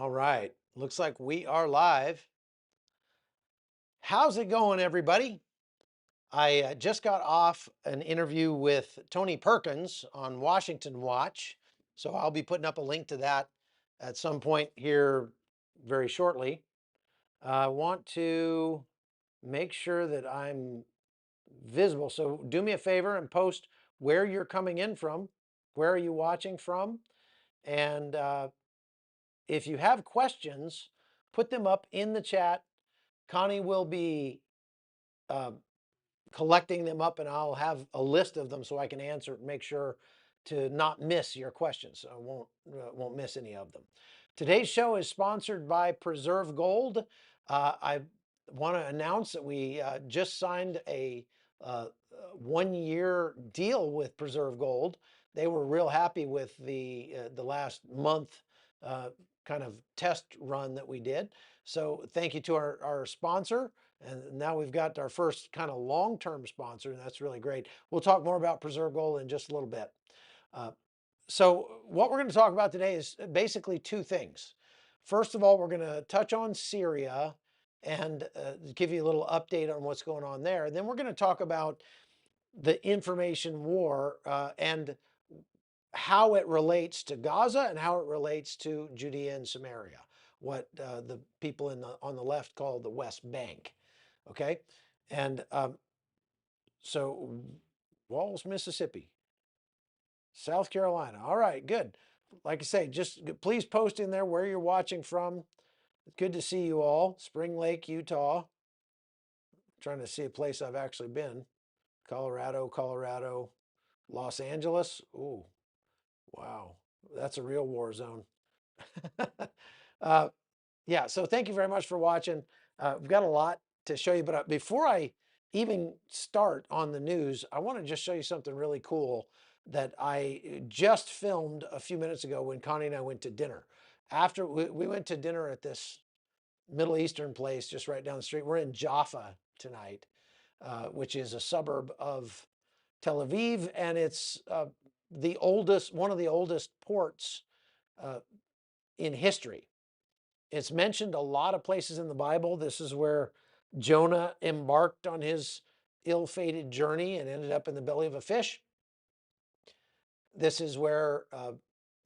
All right. Looks like we are live. How's it going, everybody? I just got off an interview with Tony Perkins on Washington Watch. So I'll be putting up a link to that at some point here very shortly. I want to make sure that I'm visible. So do me a favor and post where you're coming in from. Where are you watching from? And if you have questions, put them up in the chat. Connie will be uh, collecting them up, and I'll have a list of them so I can answer and make sure to not miss your questions. So I won't miss any of them. Today's show is sponsored by Preserve Gold. I want to announce that we just signed a 1-year deal with Preserve Gold. They were real happy with the last month kind of test run that we did. So thank you to our sponsor. And now we've got our first kind of long-term sponsor, and that's really great. We'll talk more about Preserve Gold in just a little bit. So what we're going to talk about today is basically two things. First of all, we're going to touch on Syria and give you a little update on what's going on there. And then we're going to talk about the information war and how it relates to Gaza and how it relates to Judea and Samaria, what the people on the left call the West Bank. Okay, and so Walls, Mississippi, South Carolina. All right, good. Like I say, just please post in there where you're watching from. Good to see you all. Spring Lake, Utah. Trying to see a place I've actually been. Colorado, Los Angeles. Ooh, wow, that's a real war zone. uh, yeah, so thank you very much for watching. We've got a lot to show you, but before I even start on the news, I want to just show you something really cool that I just filmed a few minutes ago when Connie and I went to dinner. After we went to dinner at this Middle Eastern place just right down the street. We're in Jaffa tonight, which is a suburb of Tel Aviv, and it's one of the oldest ports uh, in history. It's mentioned a lot of places in the Bible. This is where Jonah embarked on his ill-fated journey and ended up in the belly of a fish. This is where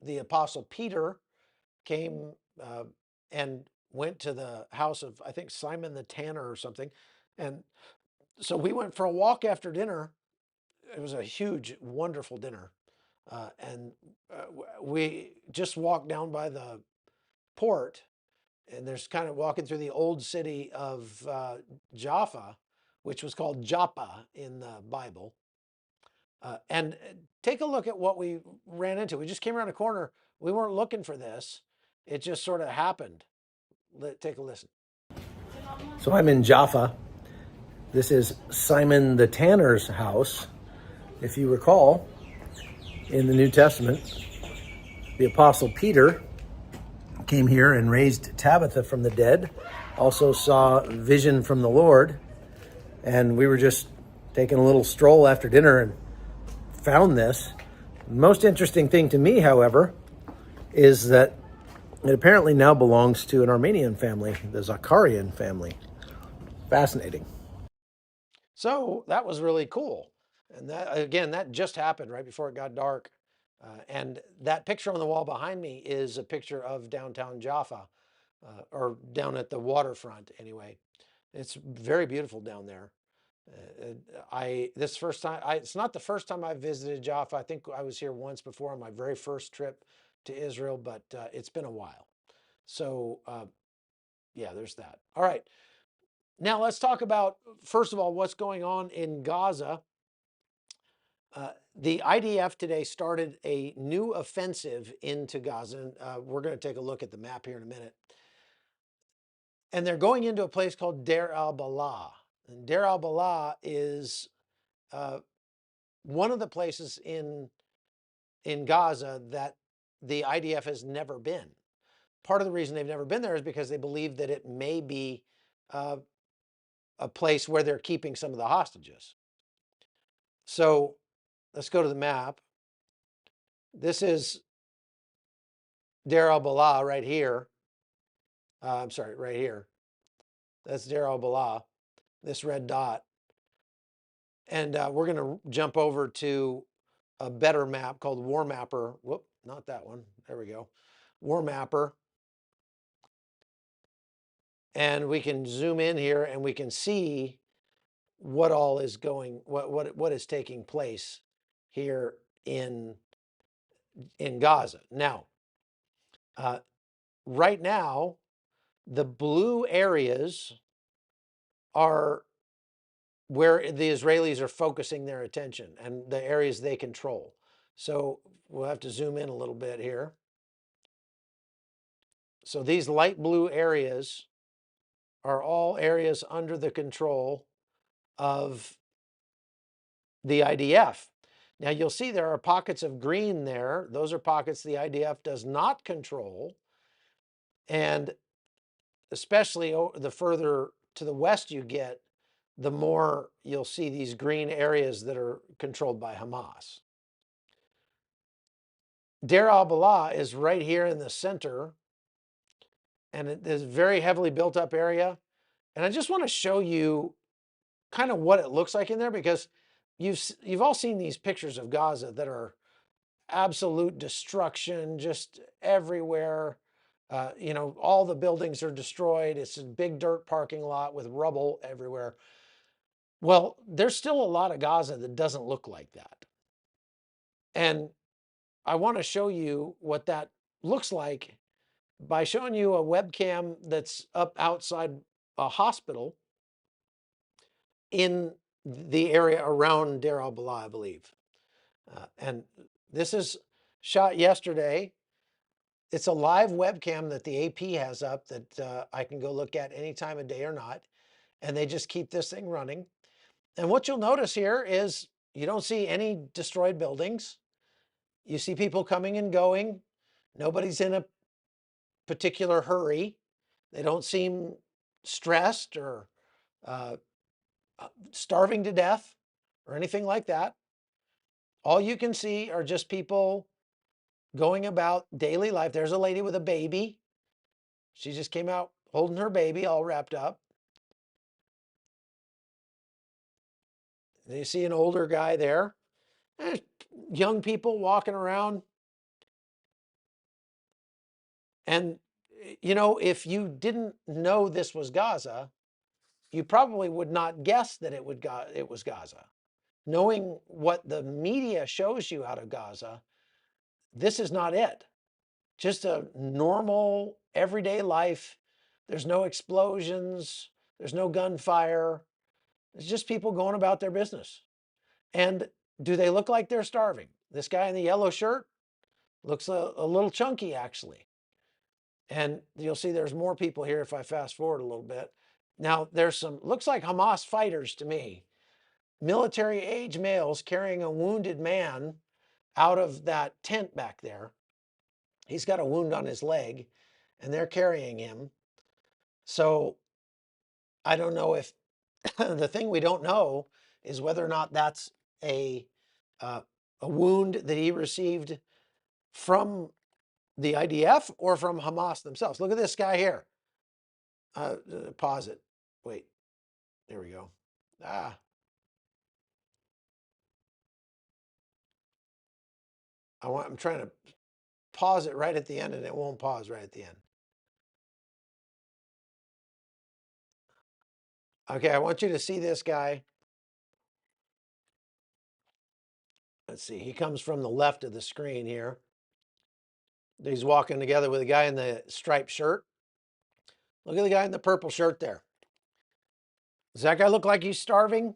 the Apostle Peter came and went to the house of, I think, Simon the Tanner or something. And so we went for a walk after dinner. It was a huge, wonderful dinner. And we just walked down by the port, and there's kind of walking through the old city of Jaffa, which was called Joppa in the Bible. And take a look at what we ran into. We just came around a corner. We weren't looking for this. It just sort of happened. Take a listen. So I'm in Jaffa. This is Simon the Tanner's house. If you recall, in the New Testament, the Apostle Peter came here and raised Tabitha from the dead, also saw vision from the Lord, and we were just taking a little stroll after dinner and found this. The most interesting thing to me, however, is that it apparently now belongs to an Armenian family, the Zakarian family. Fascinating. So that was really cool. And that, again, that just happened right before it got dark. And that picture on the wall behind me is a picture of downtown Jaffa, or down at the waterfront anyway. It's very beautiful down there. It's not the first time I've visited Jaffa. I think I was here once before on my very first trip to Israel, but it's been a while. So yeah, there's that. All right. Now let's talk about, first of all, what's going on in Gaza. The IDF today started a new offensive into Gaza. And, we're going to take a look at the map here in a minute. And they're going into a place called Deir al-Balah. And Deir al-Balah is one of the places in Gaza that the IDF has never been. Part of the reason they've never been there is because they believe that it may be a place where they're keeping some of the hostages. So let's go to the map. This is Deir al-Balah right here. I'm sorry, right here. That's Deir al-Balah, this red dot. And we're going to jump over to a better map called War Mapper. Whoop, not that one. There we go. War Mapper. And we can zoom in here and we can see what all is going, what is taking place here in Gaza. Now, right now, the blue areas are where the Israelis are focusing their attention and the areas they control. So we'll have to zoom in a little bit here. So these light blue areas are all areas under the control of the IDF. Now you'll see there are pockets of green there. Those are pockets the IDF does not control. And especially the further to the west you get, the more you'll see these green areas that are controlled by Hamas. Deir al-Balah is right here in the center, and it is a very heavily built up area. And I just want to show you kind of what it looks like in there, because you've all seen these pictures of Gaza that are absolute destruction just everywhere. All the buildings are destroyed. It's a big dirt parking lot with rubble everywhere. Well, there's still a lot of Gaza that doesn't look like that. And I want to show you what that looks like by showing you a webcam that's up outside a hospital in the area around Deir al-Balah, I believe. And this is shot yesterday. It's a live webcam that the AP has up that I can go look at any time of day or not. And they just keep this thing running. And what you'll notice here is you don't see any destroyed buildings. You see people coming and going. Nobody's in a particular hurry. They don't seem stressed or uh, starving to death or anything like that. All you can see are just people going about daily life. There's a lady with a baby. She just came out holding her baby all wrapped up. And you see an older guy there. Young people walking around. And, if you didn't know this was Gaza, you probably would not guess that it was Gaza. Knowing what the media shows you out of Gaza, this is not it. Just a normal, everyday life. There's no explosions. There's no gunfire. It's just people going about their business. And do they look like they're starving? This guy in the yellow shirt looks a little chunky, actually. And you'll see there's more people here if I fast forward a little bit. Now, there's looks like Hamas fighters to me. Military age males carrying a wounded man out of that tent back there. He's got a wound on his leg, and they're carrying him. So I don't know if the thing we don't know is whether or not that's a wound that he received from the IDF or from Hamas themselves. Look at this guy here. Pause it. Wait, there we go. I'm trying to pause it right at the end and it won't pause right at the end. Okay, I want you to see this guy. Let's see, he comes from the left of the screen here. He's walking together with a guy in the striped shirt. Look at the guy in the purple shirt there. Does that guy look like he's starving?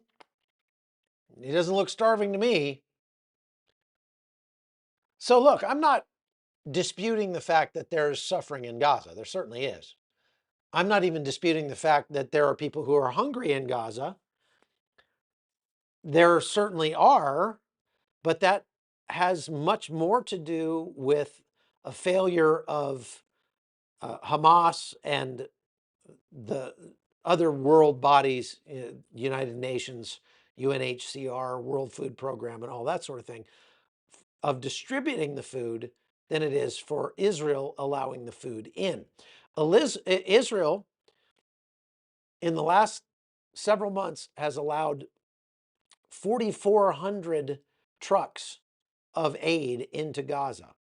He doesn't look starving to me. So look, I'm not disputing the fact that there's suffering in Gaza. There certainly is. I'm not even disputing the fact that there are people who are hungry in Gaza. There certainly are, but that has much more to do with a failure of Hamas and the other world bodies, United Nations, UNHCR, World Food Program, and all that sort of thing, of distributing the food than it is for Israel allowing the food in. Israel, in the last several months, has allowed 4,400 trucks of aid into Gaza.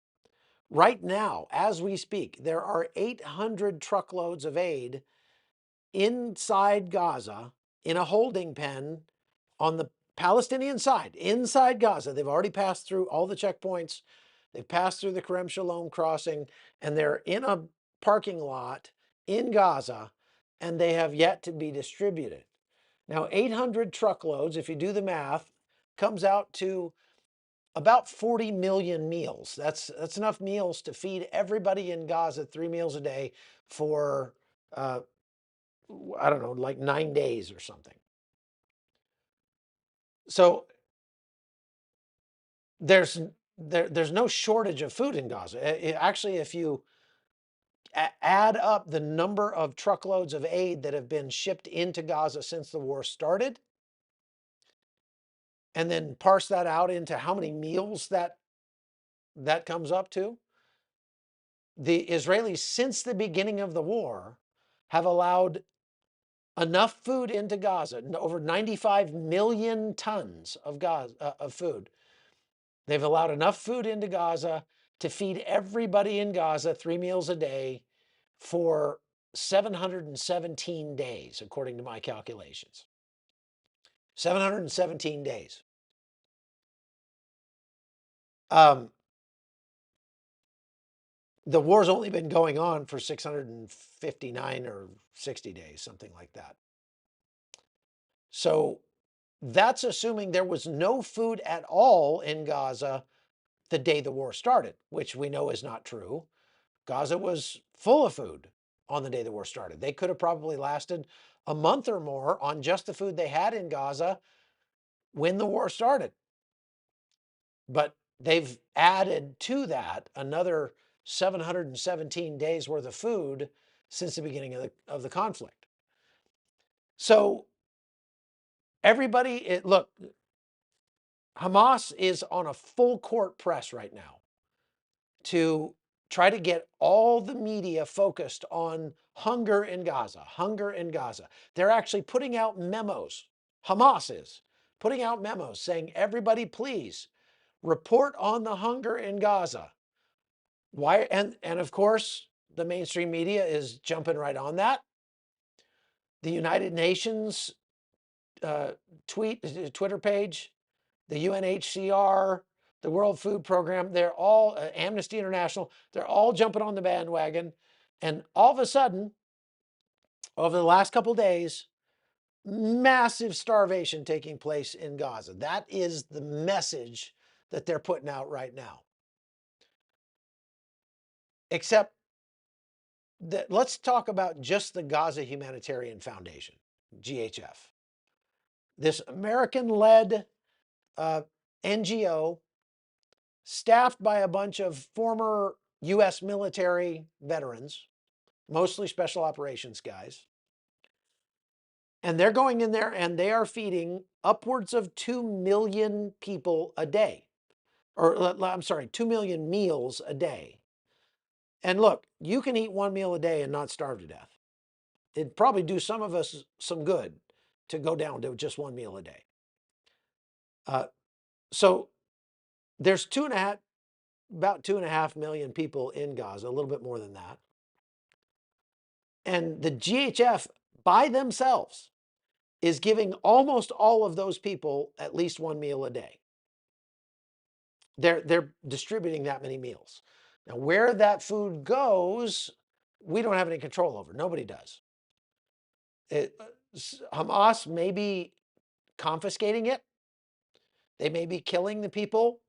Right now, as we speak, there are 800 truckloads of aid inside Gaza in a holding pen on the Palestinian side, inside Gaza. They've already passed through all the checkpoints. They've passed through the Kerem Shalom crossing, and they're in a parking lot in Gaza, and they have yet to be distributed. Now, 800 truckloads, if you do the math, comes out to about 40 million meals. That's enough meals to feed everybody in Gaza 3 meals a day for, I don't know, like 9 days or something. So there's there's no shortage of food in Gaza. Actually, if you add up the number of truckloads of aid that have been shipped into Gaza since the war started, and then parse that out into how many meals that comes up to, the Israelis, since the beginning of the war, have allowed enough food into Gaza, over 95 million tons of food. They've allowed enough food into Gaza to feed everybody in Gaza 3 meals a day for 717 days, according to my calculations. 717 days. The war's only been going on for 659 or 60 days, something like that. So that's assuming there was no food at all in Gaza the day the war started, which we know is not true. Gaza was full of food on the day the war started. They could have probably lasted a month or more on just the food they had in Gaza when the war started. But they've added to that another 717 days worth of food since the beginning of the conflict. So everybody, look, Hamas is on a full court press right now to try to get all the media focused on hunger in Gaza, hunger in Gaza. They're actually putting out memos. Hamas is putting out memos saying, everybody, please report on the hunger in Gaza. Why? And of course, the mainstream media is jumping right on that. The United Nations Twitter page, the UNHCR, the World Food Program, they're all, Amnesty International, they're all jumping on the bandwagon. And all of a sudden, over the last couple of days, massive starvation taking place in Gaza. That is the message that they're putting out right now. Except that, let's talk about just the Gaza Humanitarian Foundation, GHF. This American-led NGO, staffed by a bunch of former US military veterans, mostly special operations guys. And they're going in there and they are feeding upwards of 2 million people a day. Or I'm sorry, 2 million meals a day. And look, you can eat 1 meal a day and not starve to death. It'd probably do some of us some good to go down to just 1 meal a day. So there's about 2.5 million people in Gaza, a little bit more than that. And the GHF by themselves is giving almost all of those people at least 1 meal a day. They're distributing that many meals. Now, where that food goes, we don't have any control over. Nobody does. Hamas may be confiscating it. They may be killing the people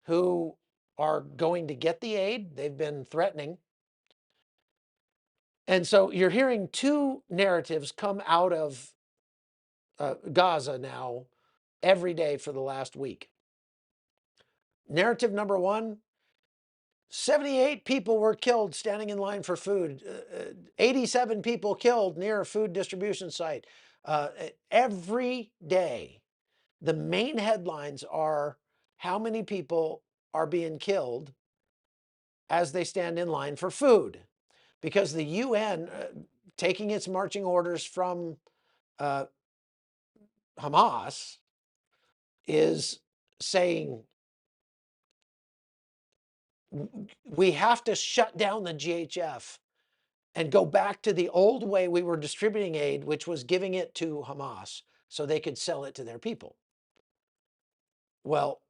who are going to get the aid. They've been threatening. And so you're hearing two narratives come out of Gaza now every day for the last week. Narrative number one, 78 people were killed standing in line for food. 87 people killed near a food distribution site. Every day, the main headlines are how many people are being killed as they stand in line for food. because the UN, taking its marching orders from Hamas, is saying we have to shut down the GHF and go back to the old way we were distributing aid, which was giving it to Hamas so they could sell it to their people. Well,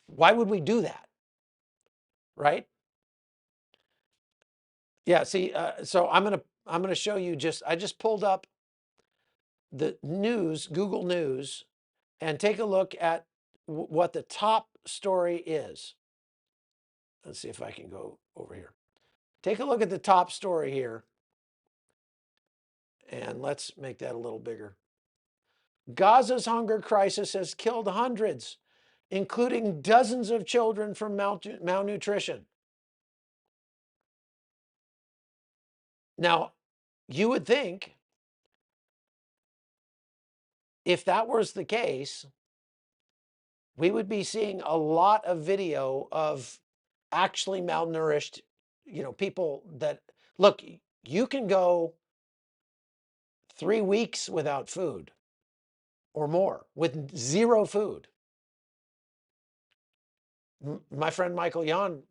why would we do that? Right? Yeah, see, so I'm gonna show you I just pulled up the news, Google News, and take a look at what the top story is. Let's see if I can go over here. Take a look at the top story here, and let's make that a little bigger. Gaza's hunger crisis has killed hundreds, including dozens of children from malnutrition. Now, you would think if that was the case, we would be seeing a lot of video of actually malnourished, people that look, you can go 3 weeks without food or more with zero food. My friend Michael Yon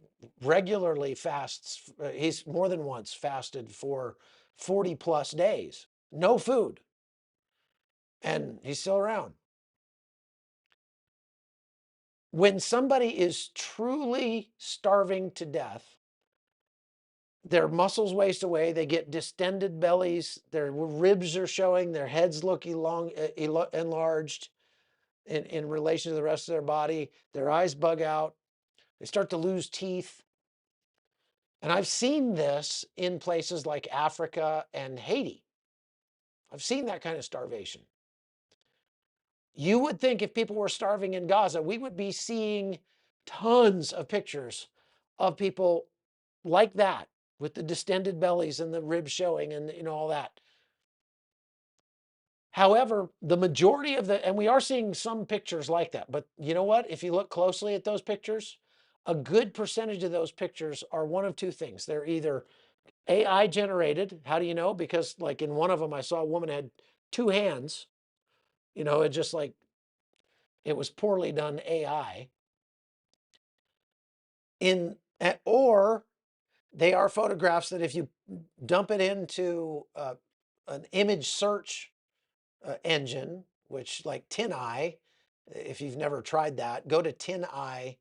regularly fasts. He's more than once fasted for 40 plus days, no food, and he's still around. When somebody is truly starving to death, their muscles waste away, they get distended bellies, their ribs are showing, their heads look enlarged in relation to the rest of their body, their eyes bug out, they start to lose teeth. And I've seen this in places like Africa and Haiti. I've seen that kind of starvation. You would think if people were starving in Gaza, we would be seeing tons of pictures of people like that with the distended bellies and the ribs showing and all that. However, the majority of and we are seeing some pictures like that, but you know what? If you look closely at those pictures, a good percentage of those pictures are one of two things. They're either AI generated. How do you know? Because like in one of them, I saw a woman had two hands, it just like, it was poorly done AI. Or they are photographs that if you dump it into an image search engine, which like TinEye, if you've never tried that, go to TinEye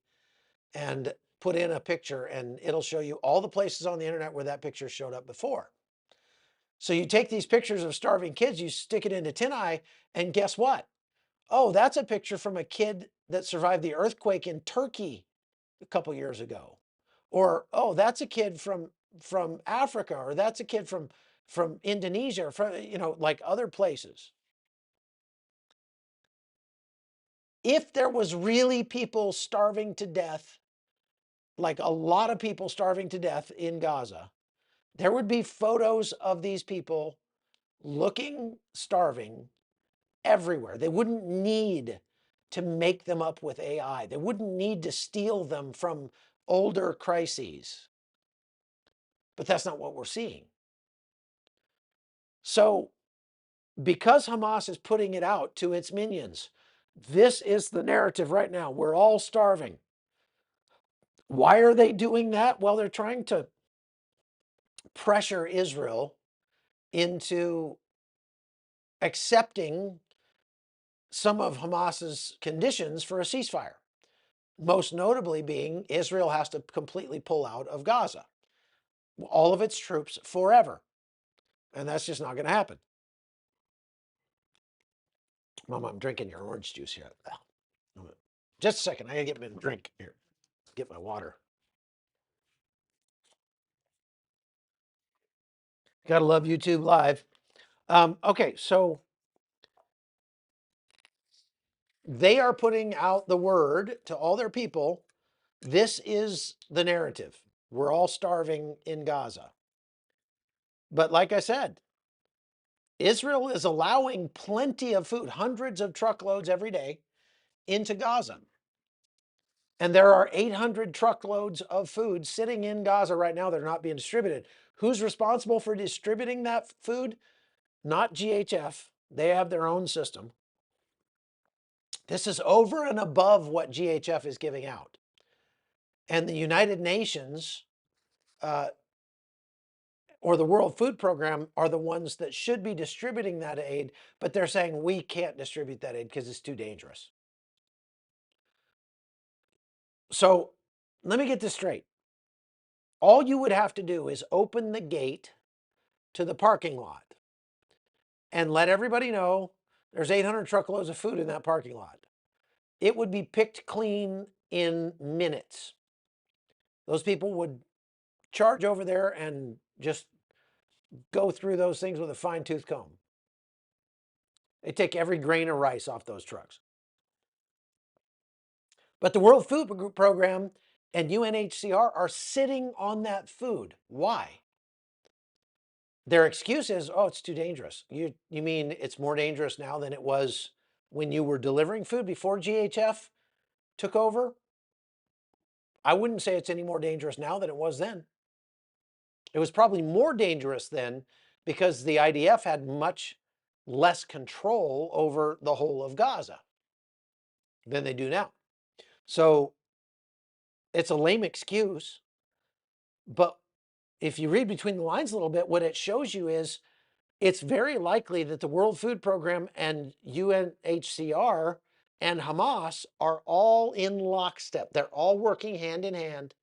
and put in a picture and it'll show you all the places on the internet where that picture showed up before. So you take these pictures of starving kids, you stick it into TinEye, and guess what? Oh, that's a picture from a kid that survived the earthquake in Turkey a couple years ago. Or, oh, that's a kid from Africa, or that's a kid from Indonesia, or from, like other places. If there was really people starving to death, like a lot of people starving to death in Gaza, there would be photos of these people looking starving everywhere. They wouldn't need to make them up with AI. They wouldn't need to steal them from older crises. But that's not what we're seeing. So, because Hamas is putting it out to its minions, this is the narrative right now. We're all starving. Why are they doing that? Well, they're trying to pressure Israel into accepting some of Hamas's conditions for a ceasefire. Most notably being Israel has to completely pull out of Gaza, all of its troops forever. And that's just not going to happen. Mom, I'm drinking your orange juice here. Just a second. I got to get me a drink here. Get my water. Got to love YouTube Live. Okay, so they are putting out the word to all their people. This is the narrative. We're all starving in Gaza. But like I said, Israel is allowing plenty of food, hundreds of truckloads every day, into Gaza. And there are 800 truckloads of food sitting in Gaza right now that are not being distributed. Who's responsible for distributing that food? Not GHF. They have their own system. This is over and above what GHF is giving out. And the United Nations or the World Food Program are the ones that should be distributing that aid, but they're saying we can't distribute that aid because it's too dangerous. So let me get this straight. All you would have to do is open the gate to the parking lot and let everybody know there's 800 truckloads of food in that parking lot. It would be picked clean in minutes. Those people would charge over there and just go through those things with a fine-tooth comb. They take every grain of rice off those trucks. But the World Food Program and UNHCR are sitting on that food. Why? Their excuse is, oh, it's too dangerous. You mean it's more dangerous now than it was when you were delivering food before GHF took over? I wouldn't say it's any more dangerous now than it was then. It was probably more dangerous then because the IDF had much less control over the whole of Gaza than they do now. So it's a lame excuse, but if you read between the lines a little bit, what it shows you is it's very likely that the World Food Program and UNHCR and Hamas are all in lockstep. They're all working hand in hand,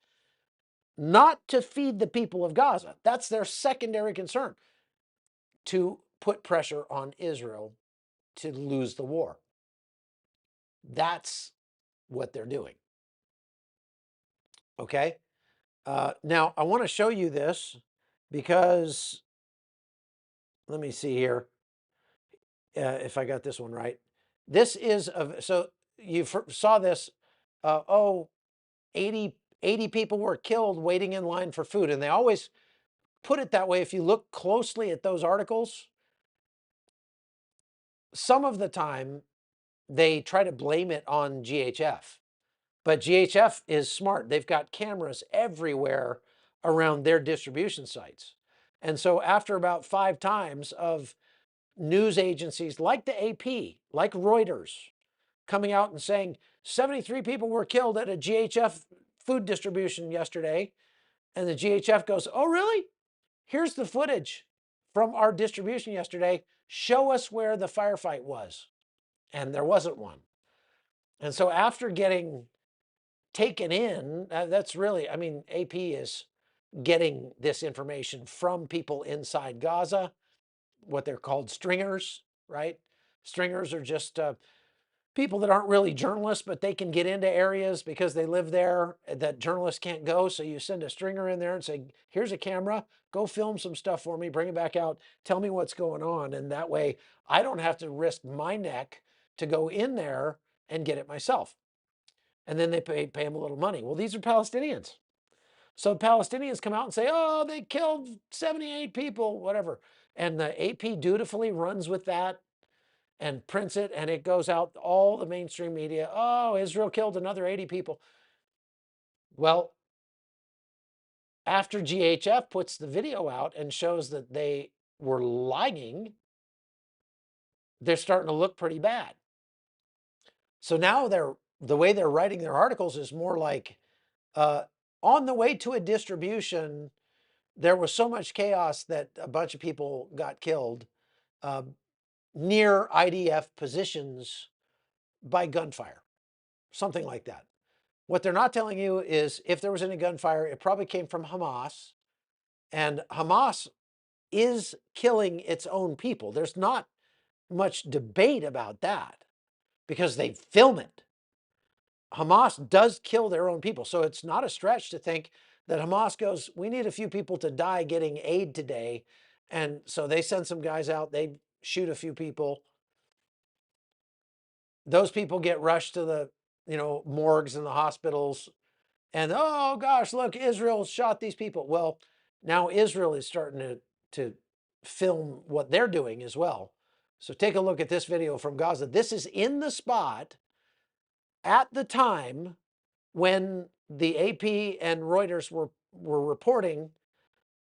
not to feed the people of Gaza. That's their secondary concern, to put pressure on Israel to lose the war. That's what they're doing. Okay? Now, I want to show you this because, let me see here if I got this one right. This is, so you saw this, 80 people were killed waiting in line for food. And they always put it that way. If you look closely at those articles, some of the time they try to blame it on GHF. But GHF is smart. They've got cameras everywhere around their distribution sites. And so after about 5 times of news agencies like the AP, like Reuters, coming out and saying 73 people were killed at a GHF food distribution yesterday, and the GHF goes, oh, really? Here's the footage from our distribution yesterday. Show us where the firefight was. And there wasn't one. And so after getting taken in, that's really, I mean, AP is getting this information from people inside Gaza, what they're called stringers, right? Stringers are just people that aren't really journalists, but they can get into areas because they live there that journalists can't go. So you send a stringer in there and say, here's a camera, go film some stuff for me, bring it back out, tell me what's going on. And that way I don't have to risk my neck to go in there and get it myself. And then they pay them a little money. Well, these are Palestinians. So Palestinians come out and say, oh, they killed 78 people, whatever. And the AP dutifully runs with that and prints it, and it goes out all the mainstream media. Oh, Israel killed another 80 people. Well, after GHF puts the video out and shows that they were lying, they're starting to look pretty bad. So now the way they're writing their articles is more like, on the way to a distribution, there was so much chaos that a bunch of people got killed near IDF positions by gunfire, something like that. What they're not telling you is if there was any gunfire, it probably came from Hamas. And Hamas is killing its own people. There's not much debate about that because they film it. Hamas does kill their own people. So it's not a stretch to think that Hamas goes, we need a few people to die getting aid today. And so they send some guys out, they shoot a few people. Those people get rushed to the, morgues and the hospitals. And, oh gosh, look, Israel shot these people. Well, now Israel is starting to film what they're doing as well. So take a look at this video from Gaza. This is in the spot at the time when the AP and Reuters were reporting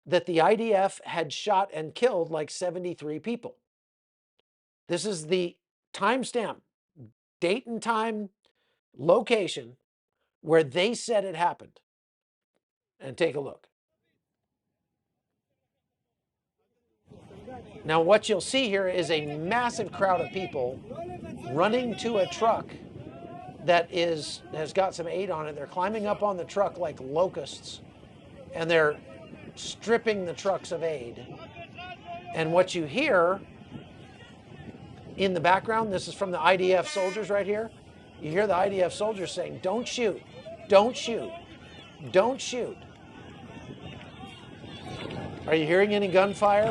that the IDF had shot and killed like 73 people. This is the timestamp, date and time, location where they said it happened. And take a look. Now, what you'll see here is a massive crowd of people running to a truck that has got some aid on it. They're climbing up on the truck like locusts, and they're stripping the trucks of aid. And what you hear in the background, this is from the IDF soldiers right here. You hear the IDF soldiers saying, "Don't shoot, don't shoot, don't shoot." Are you hearing any gunfire?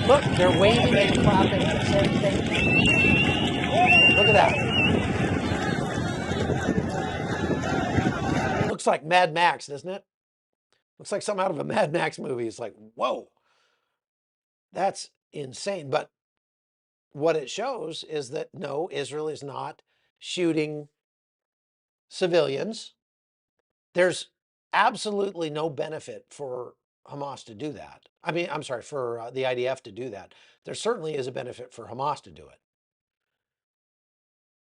Look, they're waving and clapping and saying thank you. Look at that. Looks like Mad Max, doesn't it? Looks like something out of a Mad Max movie. It's like, whoa, that's insane. But what it shows is that no, Israel is not shooting civilians. There's absolutely no benefit for Hamas to do that. I mean, I'm sorry, for the IDF to do that. There certainly is a benefit for Hamas to do it.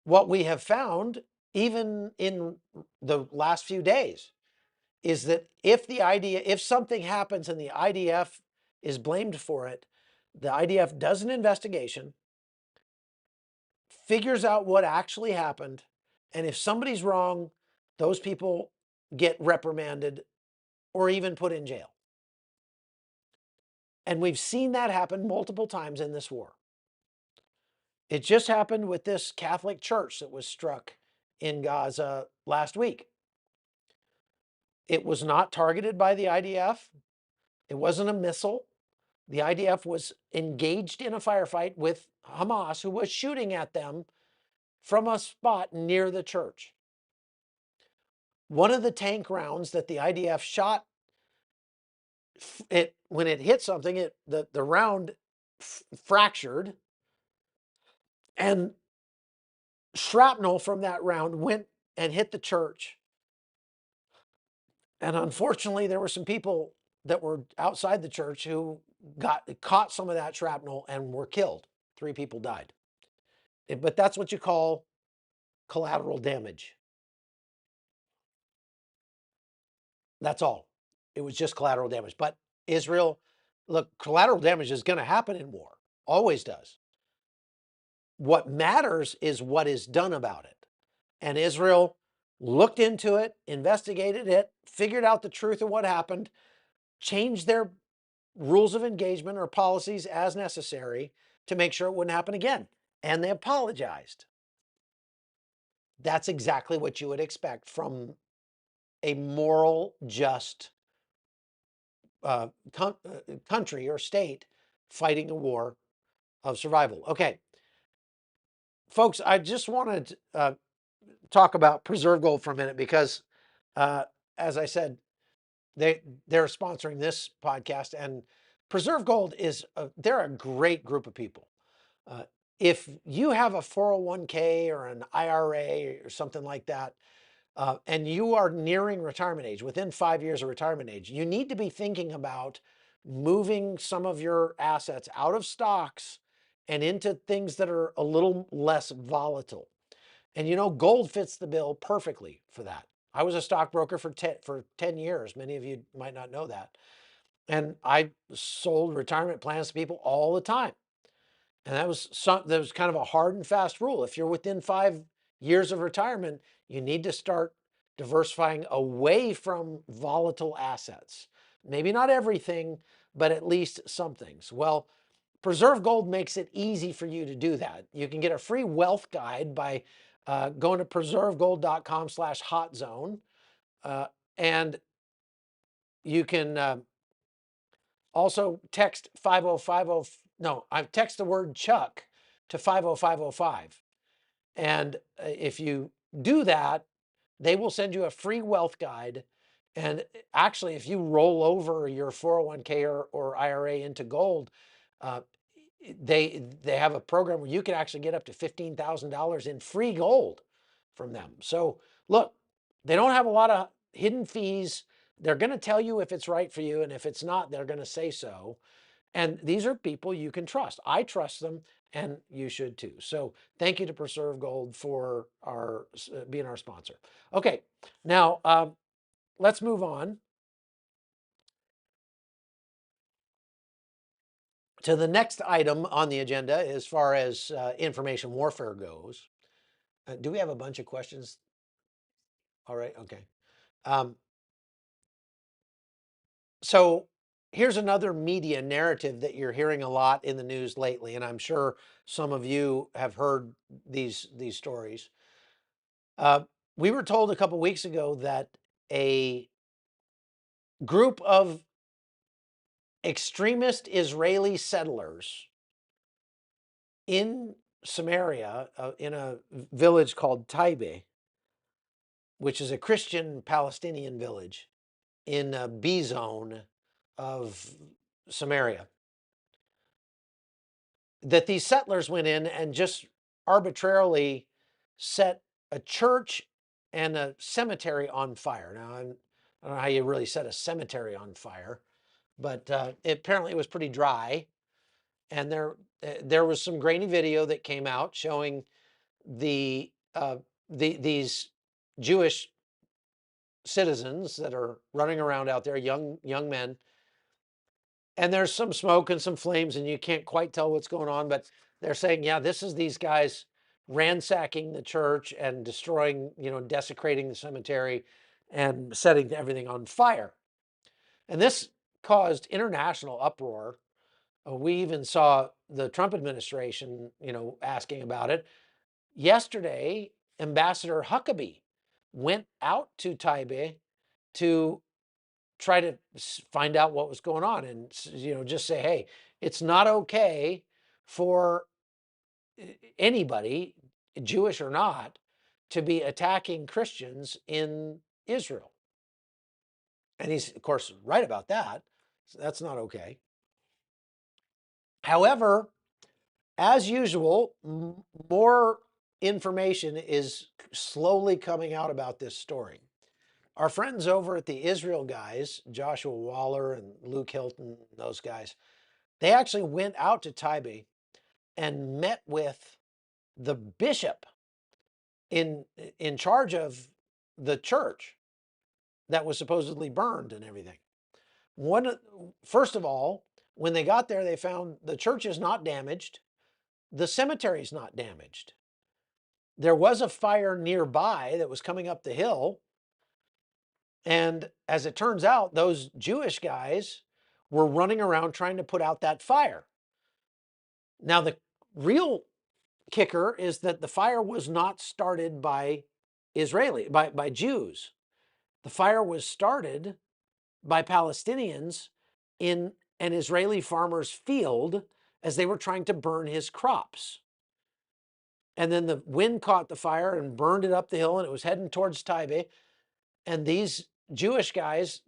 What we have found, even in the last few days, is that if something happens and the IDF is blamed for it, the IDF does an investigation, figures out what actually happened, and if somebody's wrong, those people get reprimanded or even put in jail. And we've seen that happen multiple times in this war. It just happened with this Catholic church that was struck in Gaza last week. It was not targeted by the IDF. It wasn't a missile. The IDF was engaged in a firefight with Hamas, who was shooting at them from a spot near the church. One of the tank rounds that the IDF shot, when it hit something, the round fractured, and shrapnel from that round went and hit the church. And unfortunately, there were some people that were outside the church who caught some of that shrapnel and were killed. 3 people died. But that's what you call collateral damage. That's all. It was just collateral damage. But Israel, look, collateral damage is going to happen in war. Always does. What matters is what is done about it. And Israel looked into it, investigated it, figured out the truth of what happened, changed their rules of engagement or policies as necessary to make sure it wouldn't happen again. And they apologized. That's exactly what you would expect from a moral, just country or state fighting a war of survival. Okay, folks, I just wanted to talk about Preserve Gold for a minute because, as I said, they're sponsoring this podcast, and Preserve Gold they're a great group of people. If you have a 401k or an IRA or something like that, and you are nearing retirement age, within 5 years of retirement age, you need to be thinking about moving some of your assets out of stocks and into things that are a little less volatile. And gold fits the bill perfectly for that. I was a stockbroker for 10 years. Many of you might not know that. And I sold retirement plans to people all the time. And that was kind of a hard and fast rule. If you're within 5 years of retirement, you need to start diversifying away from volatile assets. Maybe not everything, but at least some things. Well, Preserve Gold makes it easy for you to do that. You can get a free wealth guide by going to preservegold.com/hotzone. And you can also text 5050. No, I've texted the word Chuck to 50505. And if you do that, they will send you a free wealth guide. And actually, if you roll over your 401k or IRA into gold, uh, they have a program where you can actually get up to $15,000 in free gold from them. So look, They don't have a lot of hidden fees. They're going to tell you if it's right for you, and if it's not, they're going to say so. And these are people you can trust. I trust them, and you should too. So thank you to Preserve Gold for our being our sponsor. Okay, now let's move on to the next item on the agenda as far as information warfare goes. Do we have a bunch of questions? All right, okay. Um, so here's another media narrative that you're hearing a lot in the news lately, and I'm sure some of you have heard these stories. Uh, we were told a couple weeks ago that a group of extremist Israeli settlers in Samaria, in a village called Taibe, which is a Christian Palestinian village in a B zone of Samaria, that these settlers went in and just arbitrarily set a church and a cemetery on fire. Now, I don't know how you really set a cemetery on fire, but apparently it was pretty dry. And there was some grainy video that came out showing the these Jewish citizens that are running around out there, young men, and there's some smoke and some flames, and you can't quite tell what's going on, but they're saying, yeah, this is these guys ransacking the church and destroying, desecrating the cemetery and setting everything on fire. And this caused international uproar. We even saw the Trump administration, asking about it. Yesterday, Ambassador Huckabee went out to Taipei to try to find out what was going on and just say, hey, it's not okay for anybody, Jewish or not, to be attacking Christians in Israel. And he's, of course, right about that. So that's not okay. However, as usual, more information is slowly coming out about this story. Our friends over at the Israel guys, Joshua Waller and Luke Hilton, those guys, they actually went out to Taipei and met with the bishop in charge of the church that was supposedly burned and everything. First of all, when they got there, they found the church is not damaged, the cemetery is not damaged. There was a fire nearby that was coming up the hill. And as it turns out, those Jewish guys were running around trying to put out that fire. Now, the real kicker is that the fire was not started by by Jews. The fire was started by Palestinians in an Israeli farmer's field as they were trying to burn his crops. And then the wind caught the fire and burned it up the hill, and it was heading towards Taipei. And these Jewish guys,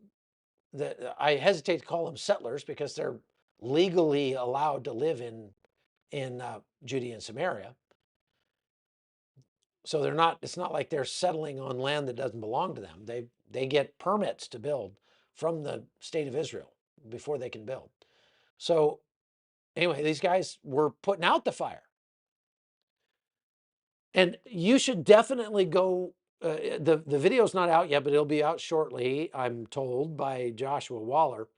that I hesitate to call them settlers because they're legally allowed to live in Judea and Samaria. So they're not. It's not like they're settling on land that doesn't belong to them. They get permits to build from the state of Israel before they can build. So anyway, these guys were putting out the fire, and you should definitely go. The video's not out yet, but it'll be out shortly, I'm told, by Joshua Waller.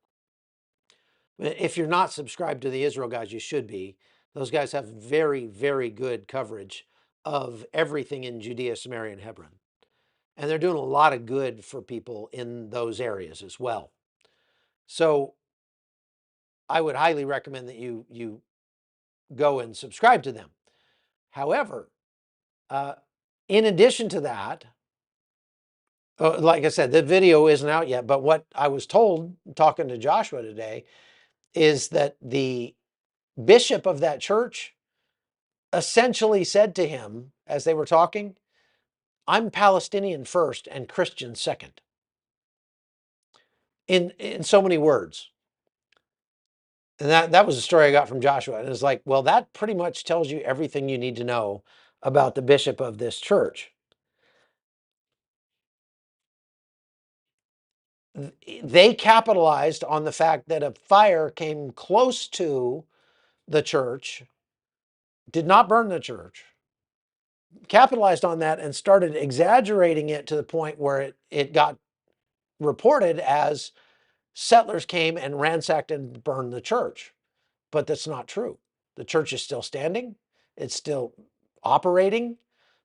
If you're not subscribed to the Israel guys, you should be. Those guys have very, very good coverage of everything in Judea, Samaria, and Hebron. And they're doing a lot of good for people in those areas as well. So I would highly recommend that you go and subscribe to them. However, in addition to that, like I said, the video isn't out yet, but what I was told talking to Joshua today is that the bishop of that church essentially said to him as they were talking, I'm Palestinian first and Christian second. In so many words. And that was the story I got from Joshua. And it's like, well, that pretty much tells you everything you need to know about the bishop of this church. they capitalized on the fact that a fire came close to the church, did not burn the church, capitalized on that and started exaggerating it to the point where it got reported as settlers came and ransacked and burned the church. But that's not true. The church is still standing. It's still operating.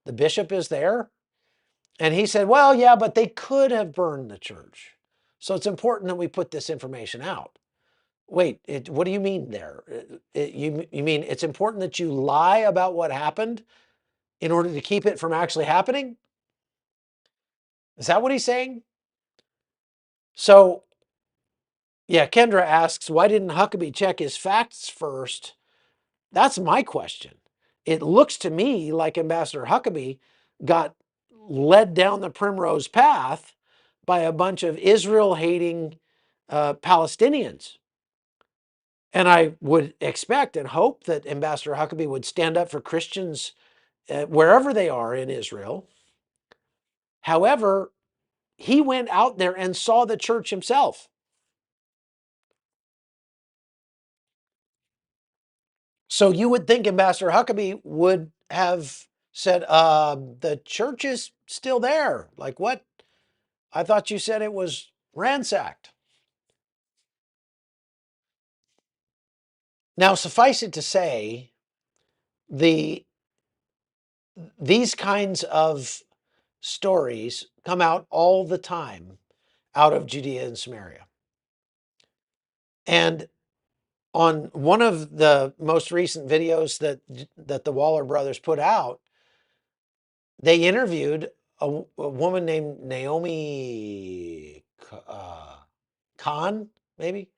The bishop is there. And he said, well, yeah, but they could have burned the church. So it's important that we put this information out. Wait, what do you mean there? You mean it's important that you lie about what happened in order to keep it from actually happening? Is that what he's saying? So, yeah, Kendra asks, why didn't Huckabee check his facts first? That's my question. It looks to me like Ambassador Huckabee got led down the primrose path by a bunch of Israel-hating Palestinians. And I would expect and hope that Ambassador Huckabee would stand up for Christians wherever they are in Israel. However, he went out there and saw the church himself. So you would think Ambassador Huckabee would have said, the church is still there. Like what? I thought you said it was ransacked. Now, suffice it to say, these kinds of stories come out all the time out of Judea and Samaria. And on one of the most recent videos that the Waller brothers put out, they interviewed a woman named Naomi Khan, maybe,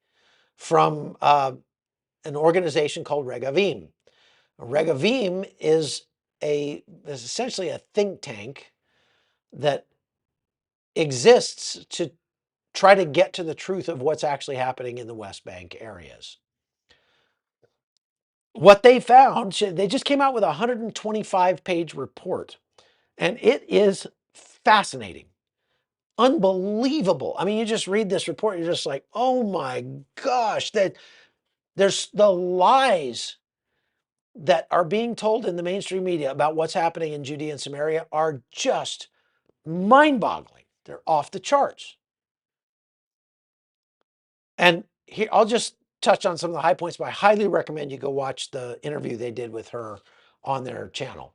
from an organization called Regavim. Regavim is essentially a think tank that exists to try to get to the truth of what's actually happening in the West Bank areas. What they found, they just came out with a 125-page report, and it is fascinating, unbelievable. I mean, you just read this report, you're just like, oh my gosh, that there's the lies that are being told in the mainstream media about what's happening in Judea and Samaria are just mind-boggling. They're off the charts. And here, I'll just touch on some of the high points, but I highly recommend you go watch the interview they did with her on their channel.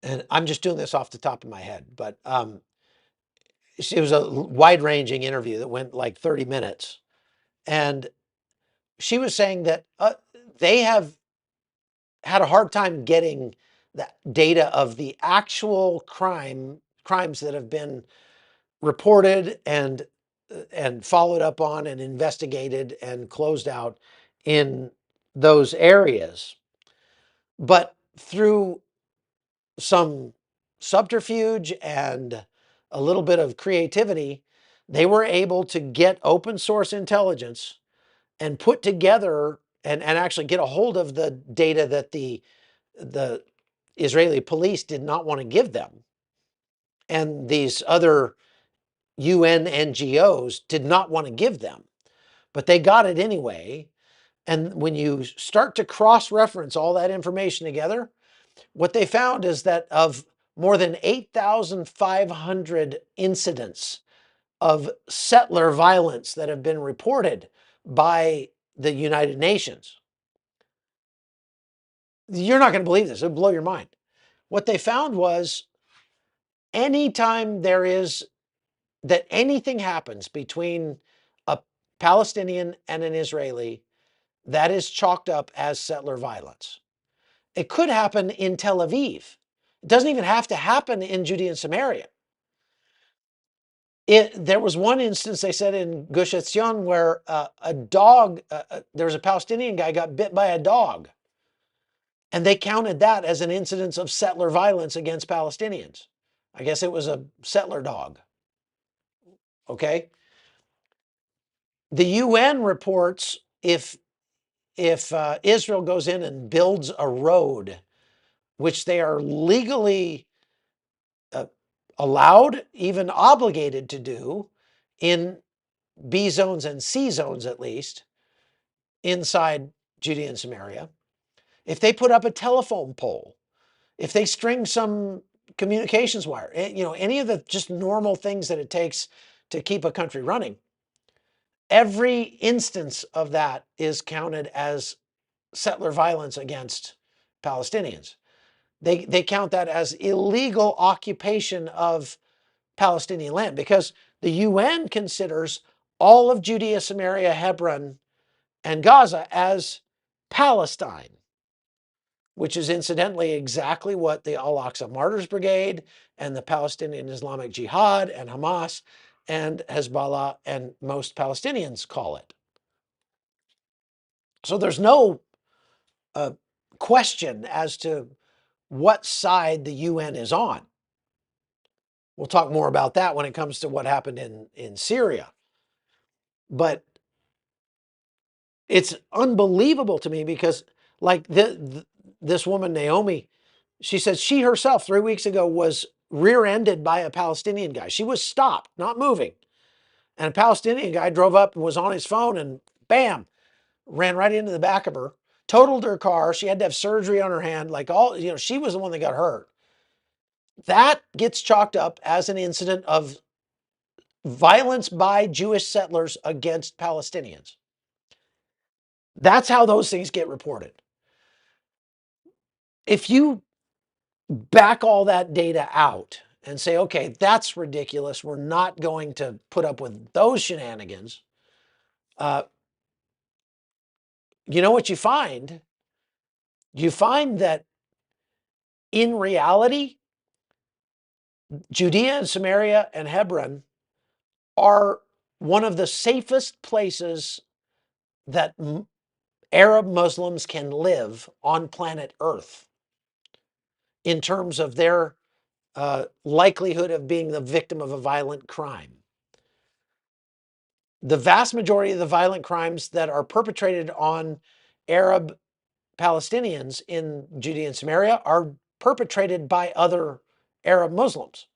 And I'm just doing this off the top of my head, but it was a wide-ranging interview that went like 30 minutes. And she was saying that they have had a hard time getting the data of the actual crimes that have been reported and followed up on and investigated and closed out in those areas. But through some subterfuge and a little bit of creativity, they were able to get open source intelligence and put together and actually get a hold of the data that the Israeli police did not want to give them. And these other UN NGOs did not want to give them, but they got it anyway. And when you start to cross-reference all that information together, what they found is that of more than 8,500 incidents of settler violence that have been reported by the United Nations. You're not going to believe this. It'll blow your mind. What they found was anytime there is that anything happens between a Palestinian and an Israeli, that is chalked up as settler violence. It could happen in Tel Aviv. It doesn't even have to happen in Judea and Samaria. There was one instance, they said, in Gush Etzion where a dog, there was a Palestinian guy got bit by a dog. And they counted that as an incidence of settler violence against Palestinians. I guess it was a settler dog. Okay? The UN reports if Israel goes in and builds a road, which they are legally allowed, even obligated to do in B zones and C zones, at least, inside Judea and Samaria, if they put up a telephone pole, if they string some communications wire, any of the just normal things that it takes to keep a country running, every instance of that is counted as settler violence against Palestinians. They count that as illegal occupation of Palestinian land because the UN considers all of Judea, Samaria, Hebron, and Gaza as Palestine, which is incidentally exactly what the Al-Aqsa Martyrs Brigade and the Palestinian Islamic Jihad and Hamas and Hezbollah and most Palestinians call it. So there's no question as to what side the UN is on. We'll talk more about that when it comes to what happened in Syria. But it's unbelievable to me because, like this woman, Naomi, she said she herself 3 weeks ago was rear-ended by a Palestinian guy. She was stopped, not moving. And a Palestinian guy drove up and was on his phone and bam, ran right into the back of her, totaled her car. She had to have surgery on her hand. Like she was the one that got hurt. That gets chalked up as an incident of violence by Jewish settlers against Palestinians. That's how those things get reported. If you back all that data out and say, okay, that's ridiculous, we're not going to put up with those shenanigans, you know what you find? You find that in reality, Judea and Samaria and Hebron are one of the safest places that Arab Muslims can live on planet Earth in terms of their likelihood of being the victim of a violent crime. The vast majority of the violent crimes that are perpetrated on Arab Palestinians in Judea and Samaria are perpetrated by other Arab Muslims.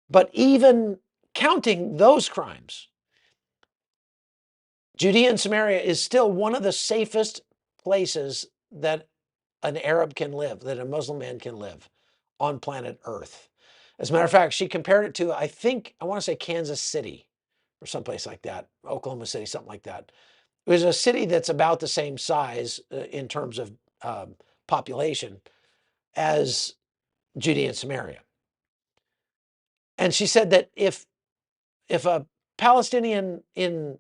But even counting those crimes, Judea and Samaria is still one of the safest places that an Arab can live, that a Muslim man can live on planet Earth. As a matter of fact, she compared it to, I want to say Kansas City or someplace like that, Oklahoma City, something like that. It was a city that's about the same size in terms of population as Judea and Samaria. And she said that if a Palestinian in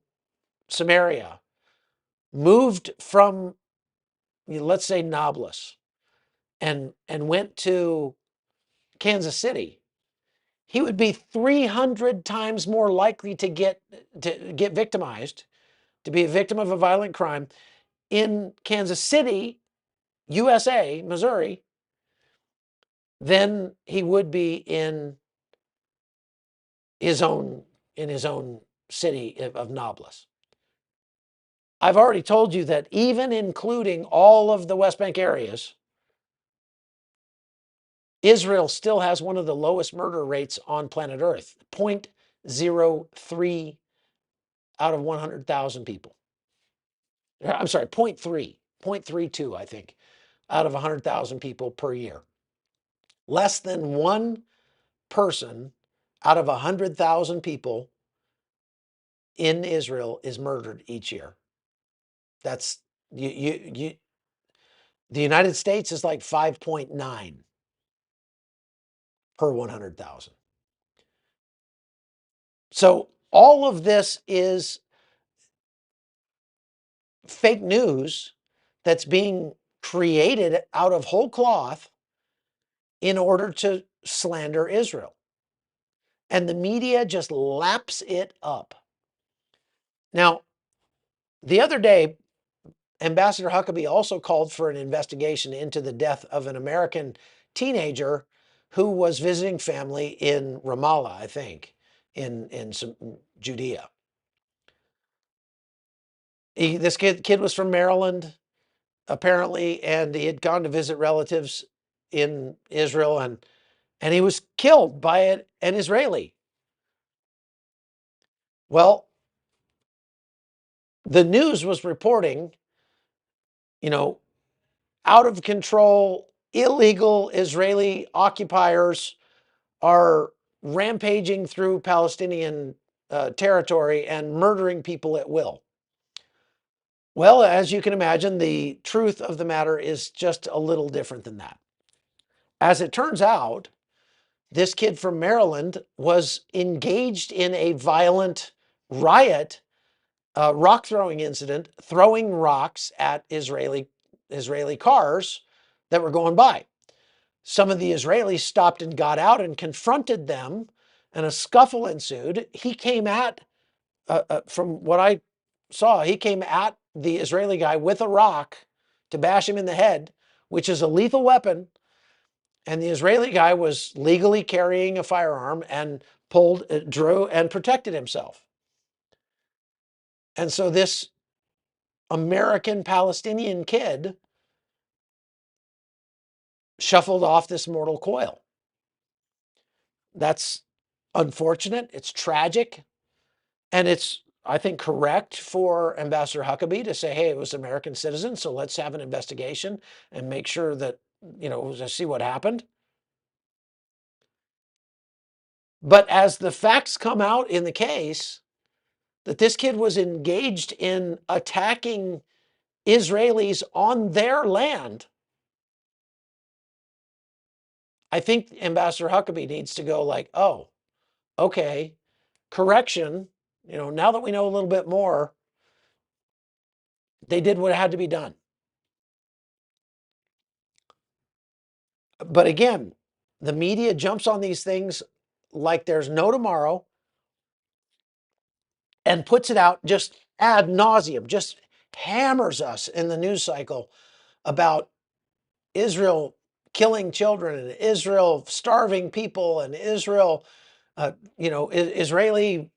Samaria moved from, let's say, Nablus and went to Kansas City, he would be 300 times more likely to get victimized, to be a victim of a violent crime in Kansas City, USA, Missouri, than he would be in his own city of Nablus. I've already told you that even including all of the West Bank areas, Israel still has one of the lowest murder rates on planet Earth, 0.03 out of 100,000 people. I'm sorry, 0.32, I think, out of 100,000 people per year. Less than one person out of 100,000 people in Israel is murdered each year. That's the United States is like 5.9 per 100,000. So all of this is fake news that's being created out of whole cloth in order to slander Israel. And the media just laps it up. Now, the other day, Ambassador Huckabee also called for an investigation into the death of an American teenager who was visiting family in Ramallah, I think, in some Judea. This kid was from Maryland, apparently, and he had gone to visit relatives in Israel, and he was killed by an Israeli. Well, the news was reporting, you know, out of control, illegal Israeli occupiers are rampaging through Palestinian territory and murdering people at will. Well, as you can imagine, the truth of the matter is just a little different than that. As it turns out, this kid from Maryland was engaged in a violent riot, rock throwing incident, throwing rocks at Israeli cars that were going by. Some of the Israelis stopped and got out and confronted them, and a scuffle ensued. He came at, from what I saw, he came at the Israeli guy with a rock to bash him in the head, which is a lethal weapon. And the Israeli guy was legally carrying a firearm and drew, and protected himself. And so this American Palestinian kid shuffled off this mortal coil. That's unfortunate. It's tragic. And it's, I think, correct for Ambassador Huckabee to say, hey, it was an American citizen, so let's have an investigation and make sure that, see what happened. But as the facts come out in the case, that this kid was engaged in attacking Israelis on their land, I think Ambassador Huckabee needs to go like, oh, okay, correction. Now that we know a little bit more, they did what had to be done. But again, the media jumps on these things like there's no tomorrow and puts it out just ad nauseum, just hammers us in the news cycle about Israel killing children and Israel starving people and Israel, Israeli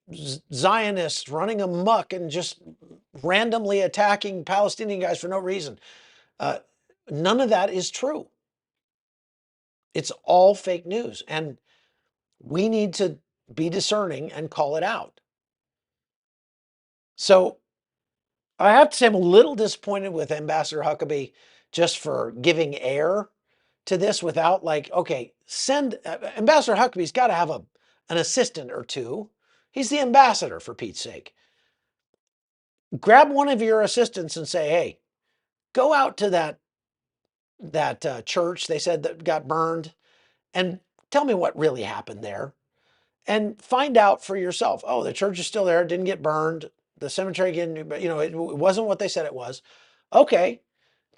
Zionists running amok and just randomly attacking Palestinian guys for no reason. None of that is true. It's all fake news. And we need to be discerning and call it out. So I have to say I'm a little disappointed with Ambassador Huckabee just for giving air to this without okay, send Ambassador Huckabee's got to have an assistant or two. He's the ambassador, for Pete's sake. Grab one of your assistants and say, hey, go out to that church they said that got burned and tell me what really happened there. And find out for yourself. Oh, the church is still there. It didn't get burned. The cemetery, again, it wasn't what they said it was. Okay,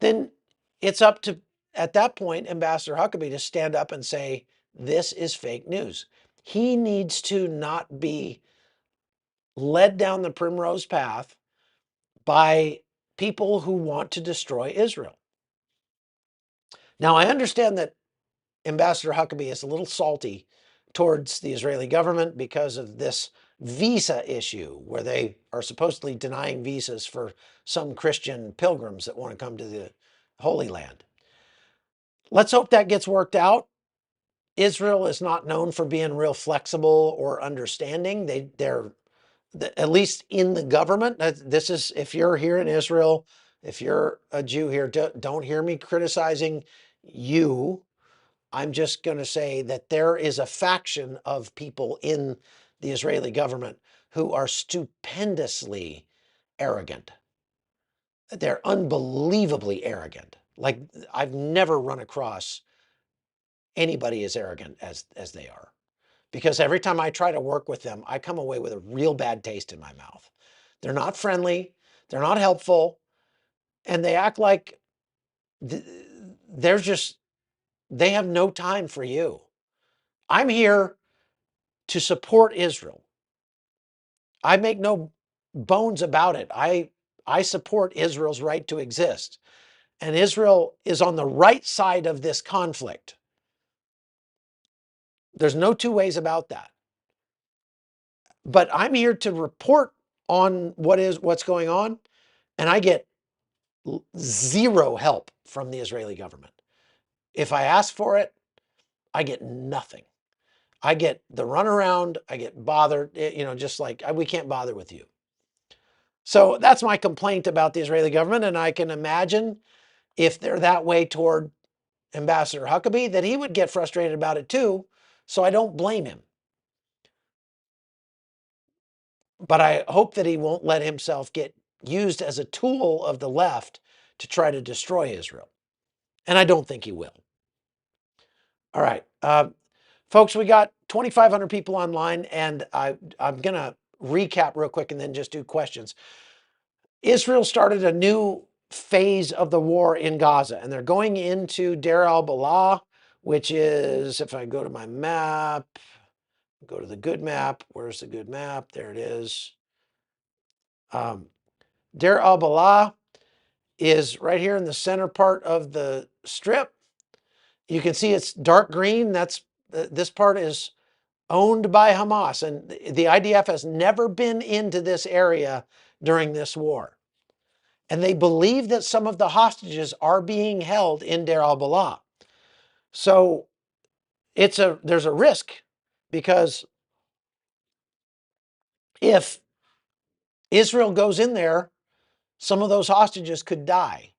then it's up to, at that point, Ambassador Huckabee to stand up and say, this is fake news. He needs to not be led down the primrose path by people who want to destroy Israel. Now, I understand that Ambassador Huckabee is a little salty towards the Israeli government because of this visa issue where they are supposedly denying visas for some Christian pilgrims that want to come to the Holy Land. Let's hope that gets worked out. Israel is not known for being real flexible or understanding. They're at least in the government. This is, if you're here in Israel, if you're a Jew here, don't hear me criticizing you. I'm just going to say that there is a faction of people in the Israeli government who are stupendously arrogant. They're unbelievably arrogant. Like, I've never run across anybody as arrogant as they are. Because every time I try to work with them, I come away with a real bad taste in my mouth. They're not friendly, they're not helpful, and they act like they're just, they have no time for you. I'm here to support Israel. I make no bones about it. I support Israel's right to exist. And Israel is on the right side of this conflict. There's no two ways about that. But I'm here to report on what's going on, and I get zero help from the Israeli government. If I ask for it, I get nothing. I get the runaround, I get bothered, just like we can't bother with you. So that's my complaint about the Israeli government. And I can imagine if they're that way toward Ambassador Huckabee, that he would get frustrated about it too. So I don't blame him. But I hope that he won't let himself get used as a tool of the left to try to destroy Israel. And I don't think he will. All right. Folks, we got 2,500 people online, and I'm going to recap real quick and then just do questions. Israel started a new phase of the war in Gaza, and they're going into Deir al-Balah, which is, if I go to my map, go to the good map. Where's the good map? There it is. Deir al-Balah is right here in the center part of the strip. You can see it's dark green. This part is owned by Hamas, and the IDF has never been into this area during this war. And they believe that some of the hostages are being held in Deir al-Balah. So there's a risk, because if Israel goes in there, some of those hostages could die.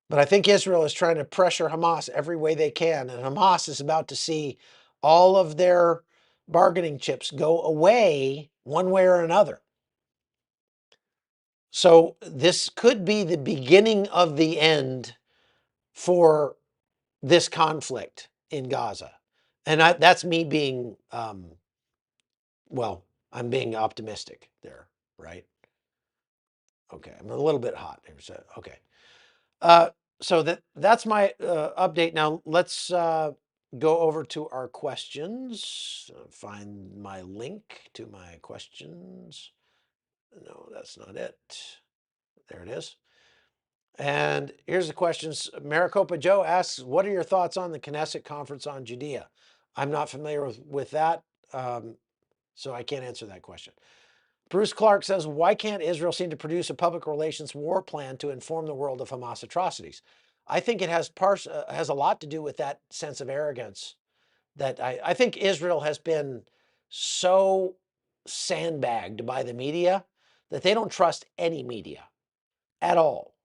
But I think Israel is trying to pressure Hamas every way they can. And Hamas is about to see all of their bargaining chips go away one way or another. So this could be the beginning of the end for this conflict in Gaza. And that's me being, well, I'm being optimistic there, right? Okay, I'm a little bit hot here. So, okay. So that's my update. Now let's go over to our questions. Find my link to my questions. No, that's not it. There it is. And here's the questions. Maricopa Joe asks, what are your thoughts on the Knesset Conference on Judea? I'm not familiar with that, so I can't answer that question. Bruce Clark says, why can't Israel seem to produce a public relations war plan to inform the world of Hamas atrocities? I think it has a lot to do with that sense of arrogance that I think Israel has been so sandbagged by the media that they don't trust any media at all.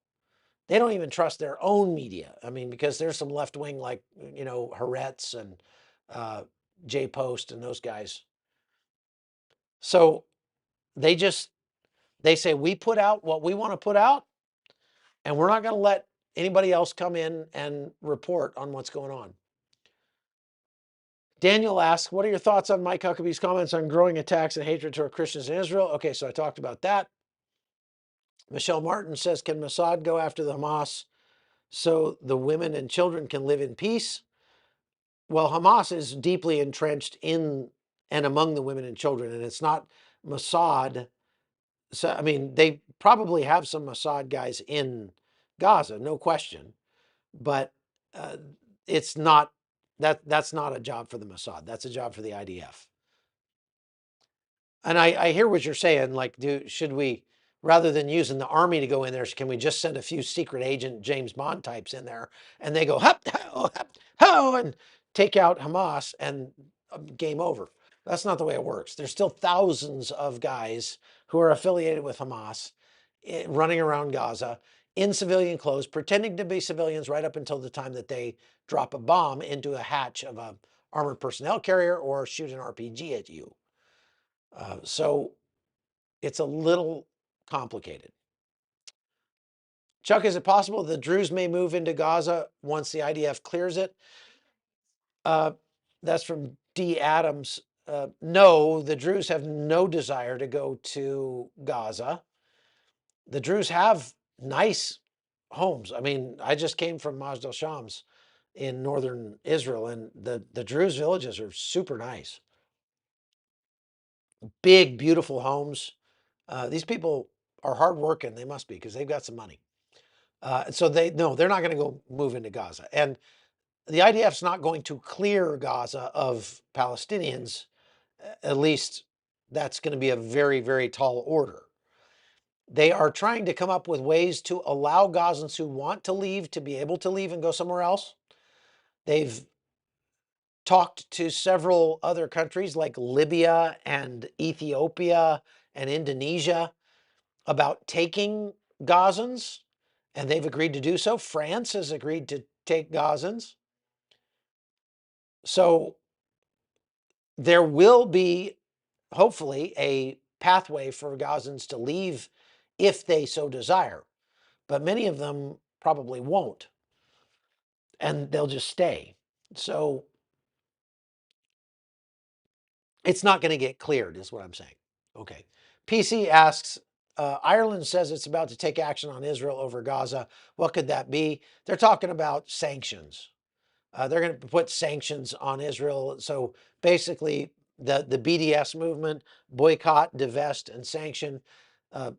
They don't even trust their own media. I mean, because there's some left wing like, Haaretz and uh, J Post and those guys. So they say, we put out what we want to put out, and we're not going to let anybody else come in and report on what's going on. Daniel asks, what are your thoughts on Mike Huckabee's comments on growing attacks and hatred toward Christians in Israel? Okay, so I talked about that. Michelle Martin says, can Mossad go after the Hamas so the women and children can live in peace? Well, Hamas is deeply entrenched in and among the women and children, and it's not Mossad. So, I mean, they probably have some Mossad guys in Gaza, no question, but uh, it's not that's not a job for the Mossad. That's a job for the IDF. And I hear what you're saying. Like, should we, rather than using the army to go in there, can we just send a few secret agent James Bond types in there, and they go hup, ho, and take out Hamas, and game over? That's not the way it works. There's still thousands of guys who are affiliated with Hamas running around Gaza in civilian clothes, pretending to be civilians right up until the time that they drop a bomb into a hatch of a armored personnel carrier or shoot an RPG at you. So it's a little complicated. Chuck, is it possible the Druze may move into Gaza once the IDF clears it? Uh, that's from D. Adams. No, the Druze have no desire to go to Gaza. The Druze have nice homes. I mean, I just came from Majd al-Shams in northern Israel, and the Druze villages are super nice. Big, beautiful homes. These people are hardworking. They must be, because they've got some money. So they're not going to go move into Gaza. And the IDF's not going to clear Gaza of Palestinians. At least that's going to be a very, very tall order. They are trying to come up with ways to allow Gazans who want to leave to be able to leave and go somewhere else. They've talked to several other countries like Libya and Ethiopia and Indonesia about taking Gazans, and they've agreed to do so. France has agreed to take Gazans. So there will be, hopefully, a pathway for Gazans to leave if they so desire. But many of them probably won't, and they'll just stay. So it's not going to get cleared, is what I'm saying. Okay. PC asks, Ireland says it's about to take action on Israel over Gaza. What could that be? They're talking about sanctions. They're going to put sanctions on Israel. So basically, the BDS movement, boycott, divest, and sanction. Uh,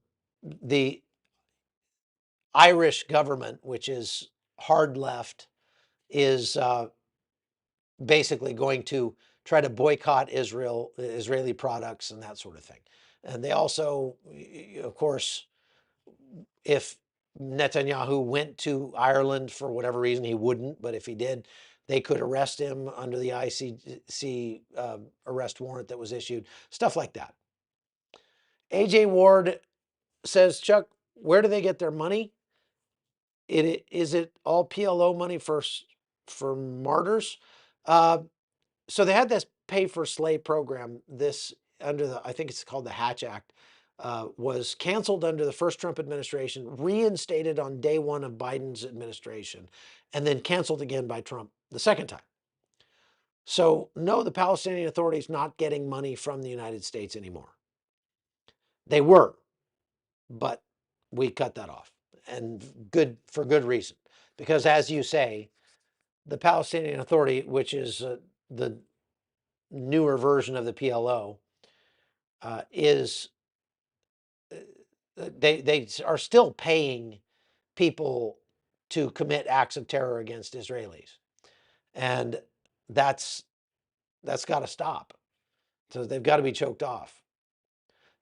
the Irish government, which is hard left, is basically going to try to boycott Israel, Israeli products, and that sort of thing. And they also, of course, if Netanyahu went to Ireland for whatever reason, he wouldn't, but if he did, they could arrest him under the ICC arrest warrant that was issued, stuff like that. AJ Ward says, Chuck, where do they get their money? Is it all PLO money for martyrs? Uh, so they had this pay for slay program. This under the, I think it's called the Hatch Act, was canceled under the first Trump administration, reinstated on day one of Biden's administration, and then canceled again by Trump the second time. So no, the Palestinian Authority is not getting money from the United States anymore. They were, but we cut that off, and for good reason, because as you say, the Palestinian Authority, which is the newer version of the PLO, is they are still paying people to commit acts of terror against Israelis, and that's got to stop. So they've got to be choked off.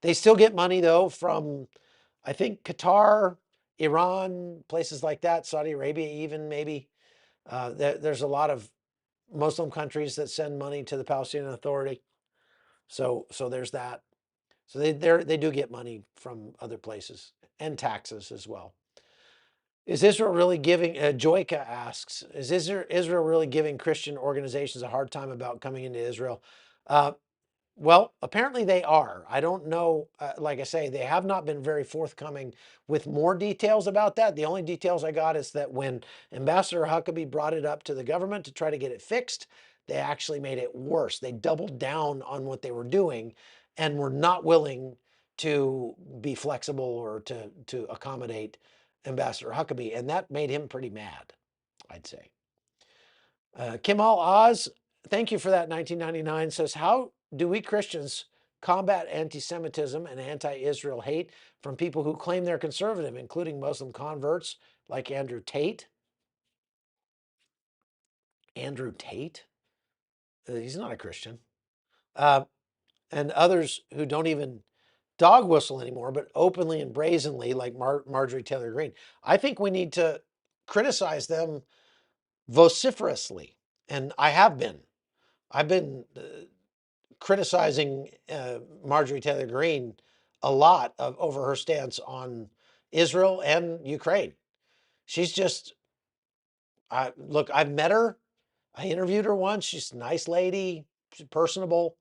They still get money though from, I think, Qatar, Iran, places like that, Saudi Arabia, even maybe. There's a lot of Muslim countries that send money to the Palestinian Authority. So there's that. So they do get money from other places and taxes as well. Is Israel really giving, Joyka asks, is Israel really giving Christian organizations a hard time about coming into Israel? Uh, well, apparently they are. I don't know. Like I say, they have not been very forthcoming with more details about that. The only details I got is that when Ambassador Huckabee brought it up to the government to try to get it fixed, they actually made it worse. They doubled down on what they were doing and were not willing to be flexible or to accommodate Ambassador Huckabee. And that made him pretty mad, I'd say. Kimal Oz, thank you for that. 1999 says, how do we Christians combat anti-Semitism and anti-Israel hate from people who claim they're conservative, including Muslim converts like Andrew Tate? Andrew Tate? He's not a Christian. And others who don't even dog whistle anymore, but openly and brazenly, like Marjorie Taylor Greene. I think we need to criticize them vociferously, and I have been. I've been criticizing Marjorie Taylor Greene a lot over her stance on Israel and Ukraine. She's just, look, I've met her. I interviewed her once. She's a nice lady, she's personable,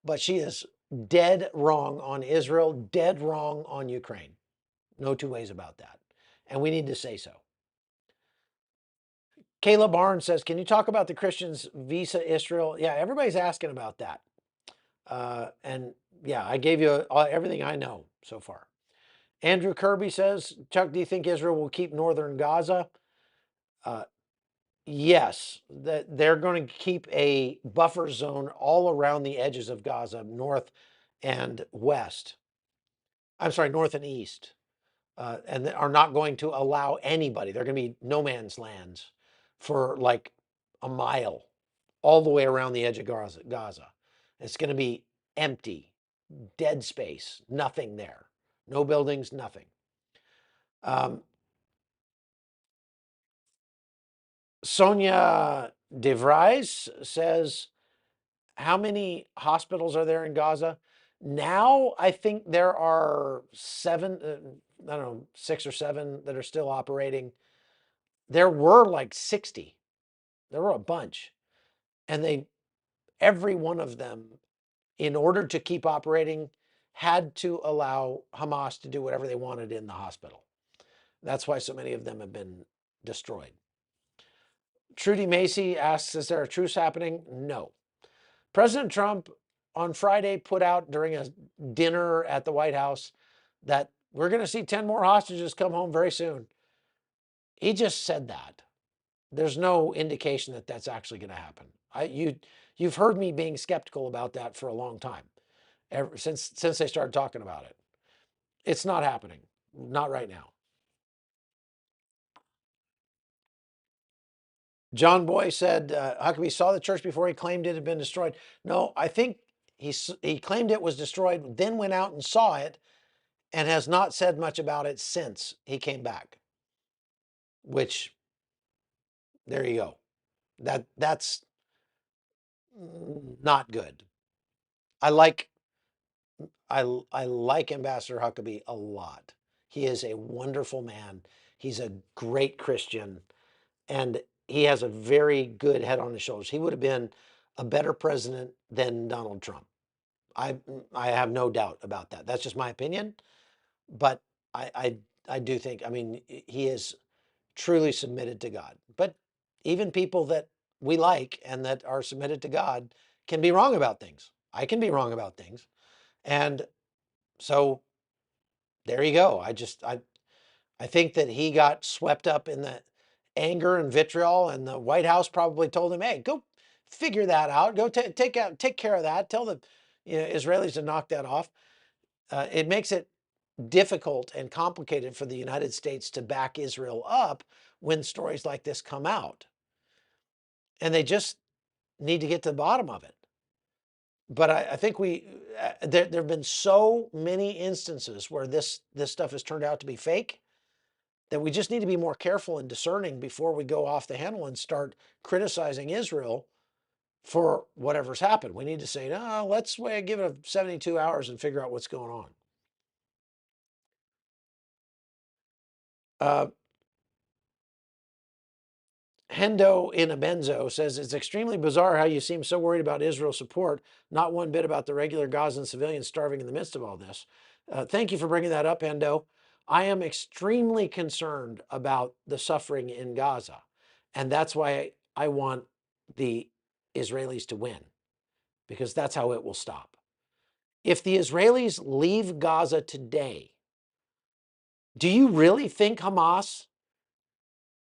but she is dead wrong on Israel, dead wrong on Ukraine. No two ways about that. And we need to say so. Kayla Barnes says, can you talk about the Christians' visa Israel? Yeah, everybody's asking about that. And yeah, I gave you everything I know so far. Andrew Kirby says, Chuck, do you think Israel will keep northern Gaza? Yes, that they're going to keep a buffer zone all around the edges of Gaza, north and west. I'm sorry, north and east. And they are not going to allow anybody. They're going to be no man's lands for like a mile all the way around the edge of Gaza. It's going to be empty, dead space, nothing there. No buildings, nothing. Sonia DeVries says, how many hospitals are there in Gaza? Now, I think there are seven, I don't know, 6 or 7 that are still operating. There were like 60. There were a bunch. And every one of them, in order to keep operating, had to allow Hamas to do whatever they wanted in the hospital. That's why so many of them have been destroyed. Trudy Macy asks, is there a truce happening? No. President Trump on Friday put out during a dinner at the White House that we're going to see 10 more hostages come home very soon. He just said that. There's no indication that that's actually going to happen. You've heard me being skeptical about that for a long time, since they started talking about it. It's not happening. Not right now. John Boy said, Huckabee saw the church before he claimed it had been destroyed. No, I think he claimed it was destroyed, then went out and saw it, and has not said much about it since he came back. Which, there you go. That's not good. I like Ambassador Huckabee a lot. He is a wonderful man. He's a great Christian, and he has a very good head on his shoulders. He would have been a better president than Donald Trump. I have no doubt about that. That's just my opinion, but I do think, I mean, he is truly submitted to God. But even people that we like and that are submitted to God can be wrong about things. I can be wrong about things. And so there you go. I think that he got swept up in the anger and vitriol, and the White House probably told him, hey, go figure that out. Go take care of that. Tell the Israelis to knock that off. It makes it difficult and complicated for the United States to back Israel up when stories like this come out. And they just need to get to the bottom of it. But I think there have been so many instances where this stuff has turned out to be fake that we just need to be more careful and discerning before we go off the handle and start criticizing Israel for whatever's happened. We need to say, no, let's give it 72 hours and figure out what's going on. Hendo in a Benzo says, it's extremely bizarre how you seem so worried about Israel support, not one bit about the regular Gazan civilians starving in the midst of all this. Thank you for bringing that up, Hendo. I am extremely concerned about the suffering in Gaza. And that's why I want the Israelis to win, because that's how it will stop. If the Israelis leave Gaza today, do you really think Hamas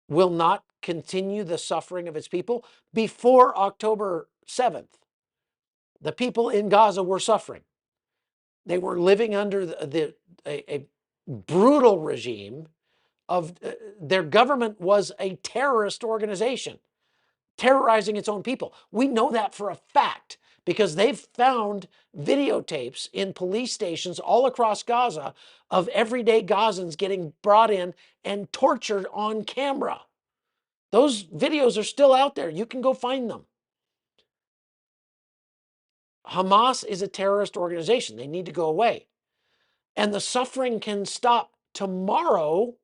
will not continue the suffering of its people? Before October 7th, the people in Gaza were suffering. They were living under a brutal regime of their government was a terrorist organization, terrorizing its own people. We know that for a fact because they've found videotapes in police stations all across Gaza of everyday Gazans getting brought in and tortured on camera. Those videos are still out there. You can go find them. Hamas is a terrorist organization. They need to go away. And the suffering can stop tomorrow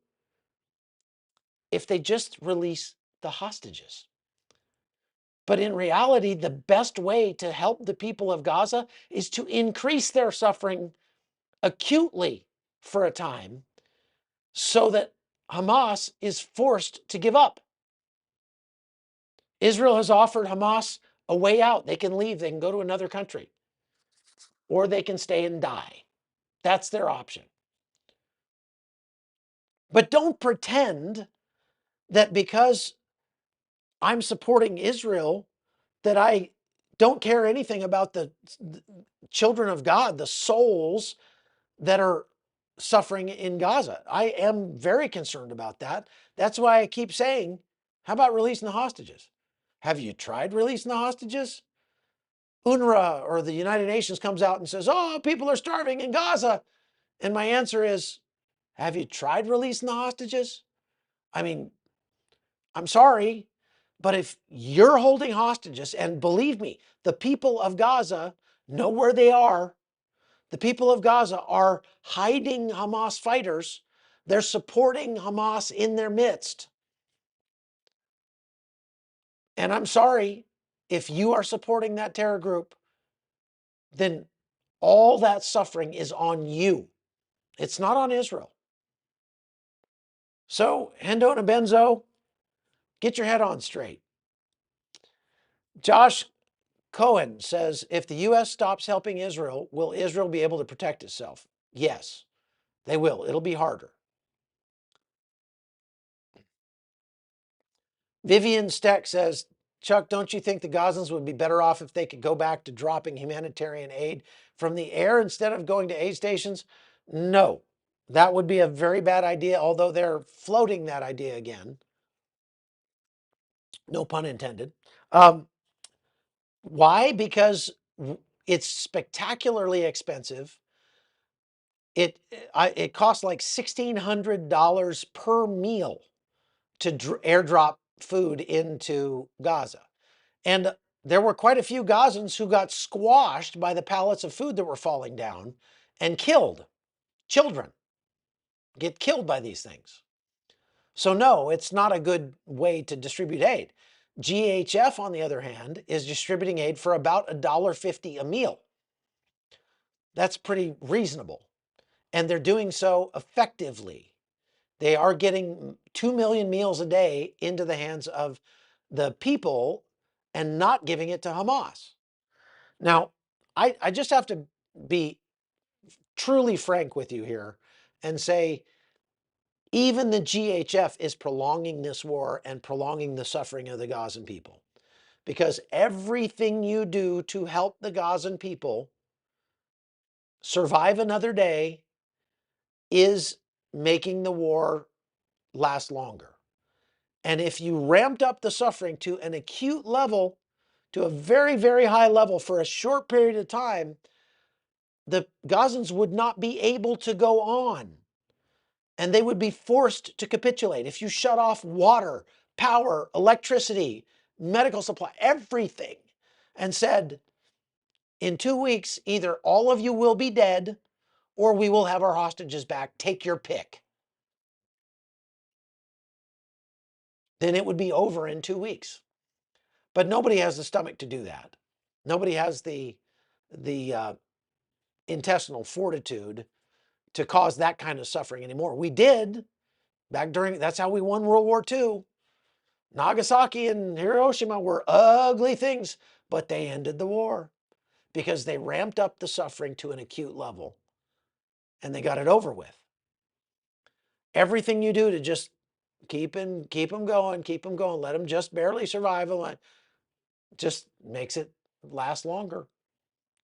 if they just release the hostages. But in reality, the best way to help the people of Gaza is to increase their suffering acutely for a time so that Hamas is forced to give up. Israel has offered Hamas a way out. They can leave, they can go to another country, or they can stay and die. That's their option. But don't pretend that because I'm supporting Israel, that I don't care anything about the children of God, the souls that are suffering in Gaza. I am very concerned about that. That's why I keep saying, how about releasing the hostages? Have you tried releasing the hostages? UNRWA or the United Nations comes out and says, oh, people are starving in Gaza. And my answer is, have you tried releasing the hostages? I mean, I'm sorry, But if you're holding hostages, and believe me, the people of Gaza know where they are. The people of Gaza are hiding Hamas fighters. They're supporting Hamas in their midst. And I'm sorry, if you are supporting that terror group, then all that suffering is on you. It's not on Israel. So, Hendo and Benzo, get your head on straight. Josh Cohen says, if the U.S. stops helping Israel, will Israel be able to protect itself? Yes, they will. It'll be harder. Vivian Steck says, Chuck, don't you think the Gazans would be better off if they could go back to dropping humanitarian aid from the air instead of going to aid stations? No, that would be a very bad idea, although they're floating that idea again. No pun intended. Why? Because it's spectacularly expensive. It costs like $1,600 per meal to airdrop food into Gaza. And there were quite a few Gazans who got squashed by the pallets of food that were falling down and killed. Children get killed by these things. So no, it's not a good way to distribute aid. GHF, on the other hand, is distributing aid for about $1.50 a meal. That's pretty reasonable. And they're doing so effectively. They are getting 2 million meals a day into the hands of the people and not giving it to Hamas. Now, I just have to be truly frank with you here and say, even the GHF is prolonging this war and prolonging the suffering of the Gazan people. Because everything you do to help the Gazan people survive another day is making the war last longer. And if you ramped up the suffering to an acute level, to a very, very high level for a short period of time, the Gazans would not be able to go on. And they would be forced to capitulate. If you shut off water, power, electricity, medical supply, everything, and said, in 2 weeks, either all of you will be dead or we will have our hostages back, take your pick, then it would be over in 2 weeks. But nobody has the stomach to do that. Nobody has the intestinal fortitude to cause that kind of suffering anymore. We did back during, that's how we won World War II. Nagasaki and Hiroshima were ugly things, but they ended the war because they ramped up the suffering to an acute level and they got it over with. Everything you do to just keep them going, let them just barely survive, just makes it last longer.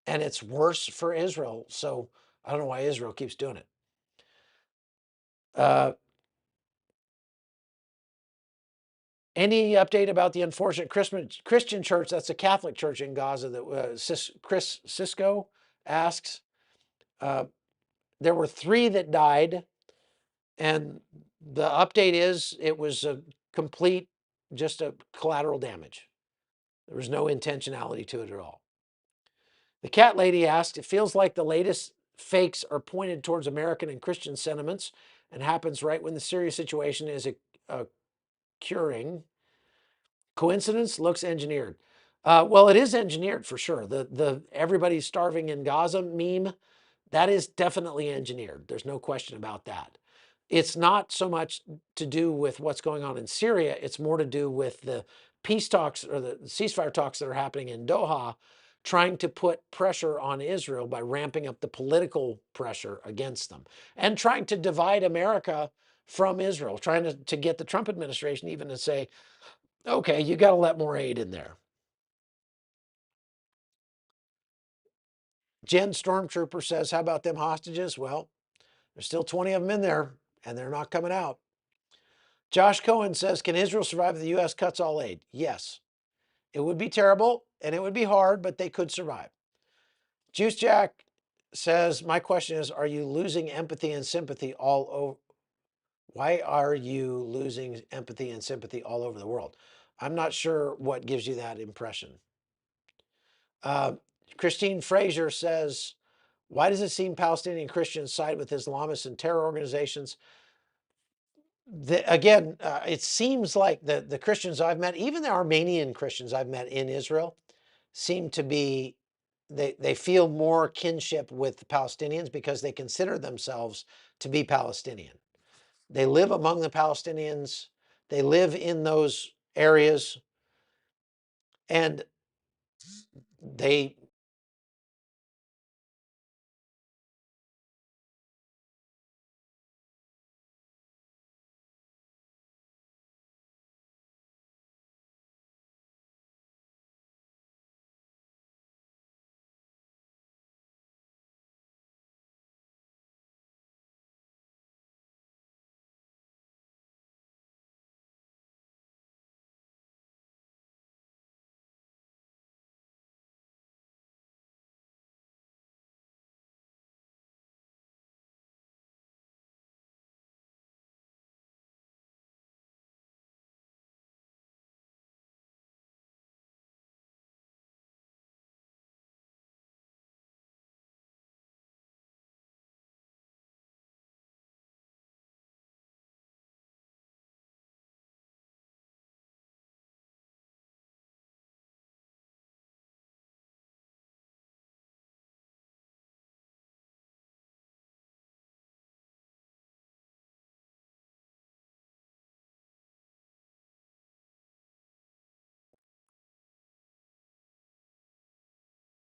And it's worse for Israel. So I don't know why Israel keeps doing it. Any update about the unfortunate Christian church? That's a Catholic church in Gaza that Chris Cisco asks. There were 3 that died, and the update is it was a complete, just a collateral damage. There was no intentionality to it at all. The cat lady asked, it feels like the latest fakes are pointed towards American and Christian sentiments and happens right when the serious situation is occurring. Coincidence? Looks engineered. Well, it is engineered for sure. The everybody's starving in Gaza meme, that is definitely engineered. There's no question about that. It's not so much to do with what's going on in Syria. It's more to do with the peace talks or the ceasefire talks that are happening in Doha, trying to put pressure on Israel by ramping up the political pressure against them and trying to divide America from Israel, trying to get the Trump administration even to say, okay, you got to let more aid in there. Jen Stormtrooper says, how about them hostages? Well, there's still 20 of them in there, and they're not coming out. Josh Cohen says, can Israel survive if the U.S. cuts all aid? Yes. It would be terrible, and it would be hard, but they could survive. Juice Jack says, my question is, are you losing empathy and sympathy all over? Why are you losing empathy and sympathy all over the world? I'm not sure what gives you that impression. Uh, Christine Fraser says, why does it seem Palestinian Christians side with Islamists and terror organizations? Again, it seems like the Christians I've met, even the Armenian Christians I've met in Israel, seem to be, they feel more kinship with the Palestinians because they consider themselves to be Palestinian. They live among the Palestinians. They live in those areas, and they,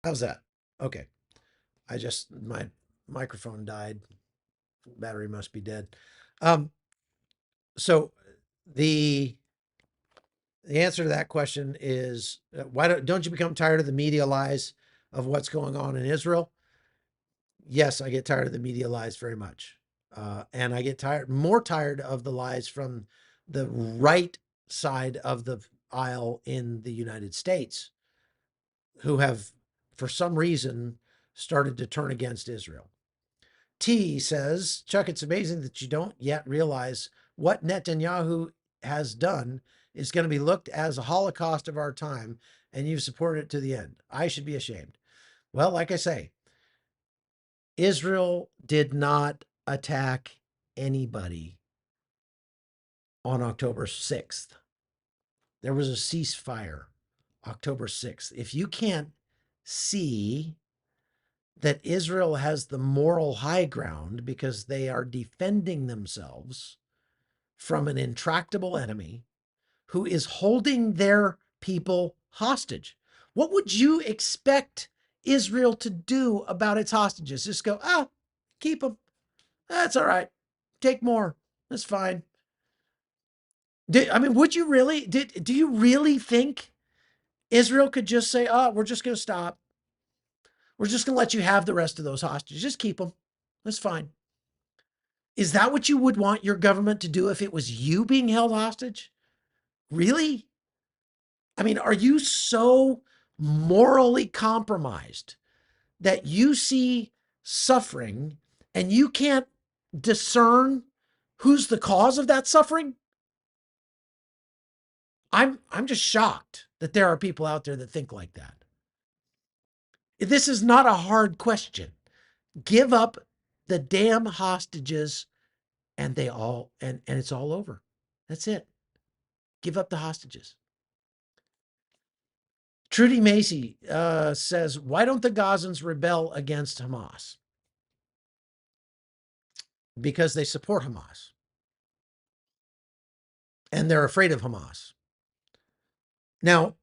how's that? Okay. My microphone died. Battery must be dead. Um, so the the answer to that question is why don't you become tired of the media lies of what's going on in Israel? Yes, I get tired of the media lies very much, and I get more tired of the lies from the right side of the aisle in the United States, who have, for some reason, started to turn against Israel. T says, Chuck, it's amazing that you don't yet realize what Netanyahu has done is going to be looked as a Holocaust of our time, and you've supported it to the end. I should be ashamed. Well, like I say, Israel did not attack anybody on October 6th. There was a ceasefire October 6th. If you can't see that Israel has the moral high ground because they are defending themselves from an intractable enemy who is holding their people hostage. What would you expect Israel to do about its hostages? Just go, keep them. That's all right. Take more. That's fine. Would you really? Do you really think Israel could just say, we're just going to stop. We're just going to let you have the rest of those hostages. Just keep them. That's fine. Is that what you would want your government to do if it was you being held hostage? Really? Are you so morally compromised that you see suffering and you can't discern who's the cause of that suffering? I'm just shocked that there are people out there that think like that. This is not a hard question. Give up the damn hostages and it's all over. That's it. Give up the hostages. Trudy Macy says, why don't the Gazans rebel against Hamas? Because they support Hamas and they're afraid of Hamas. Now,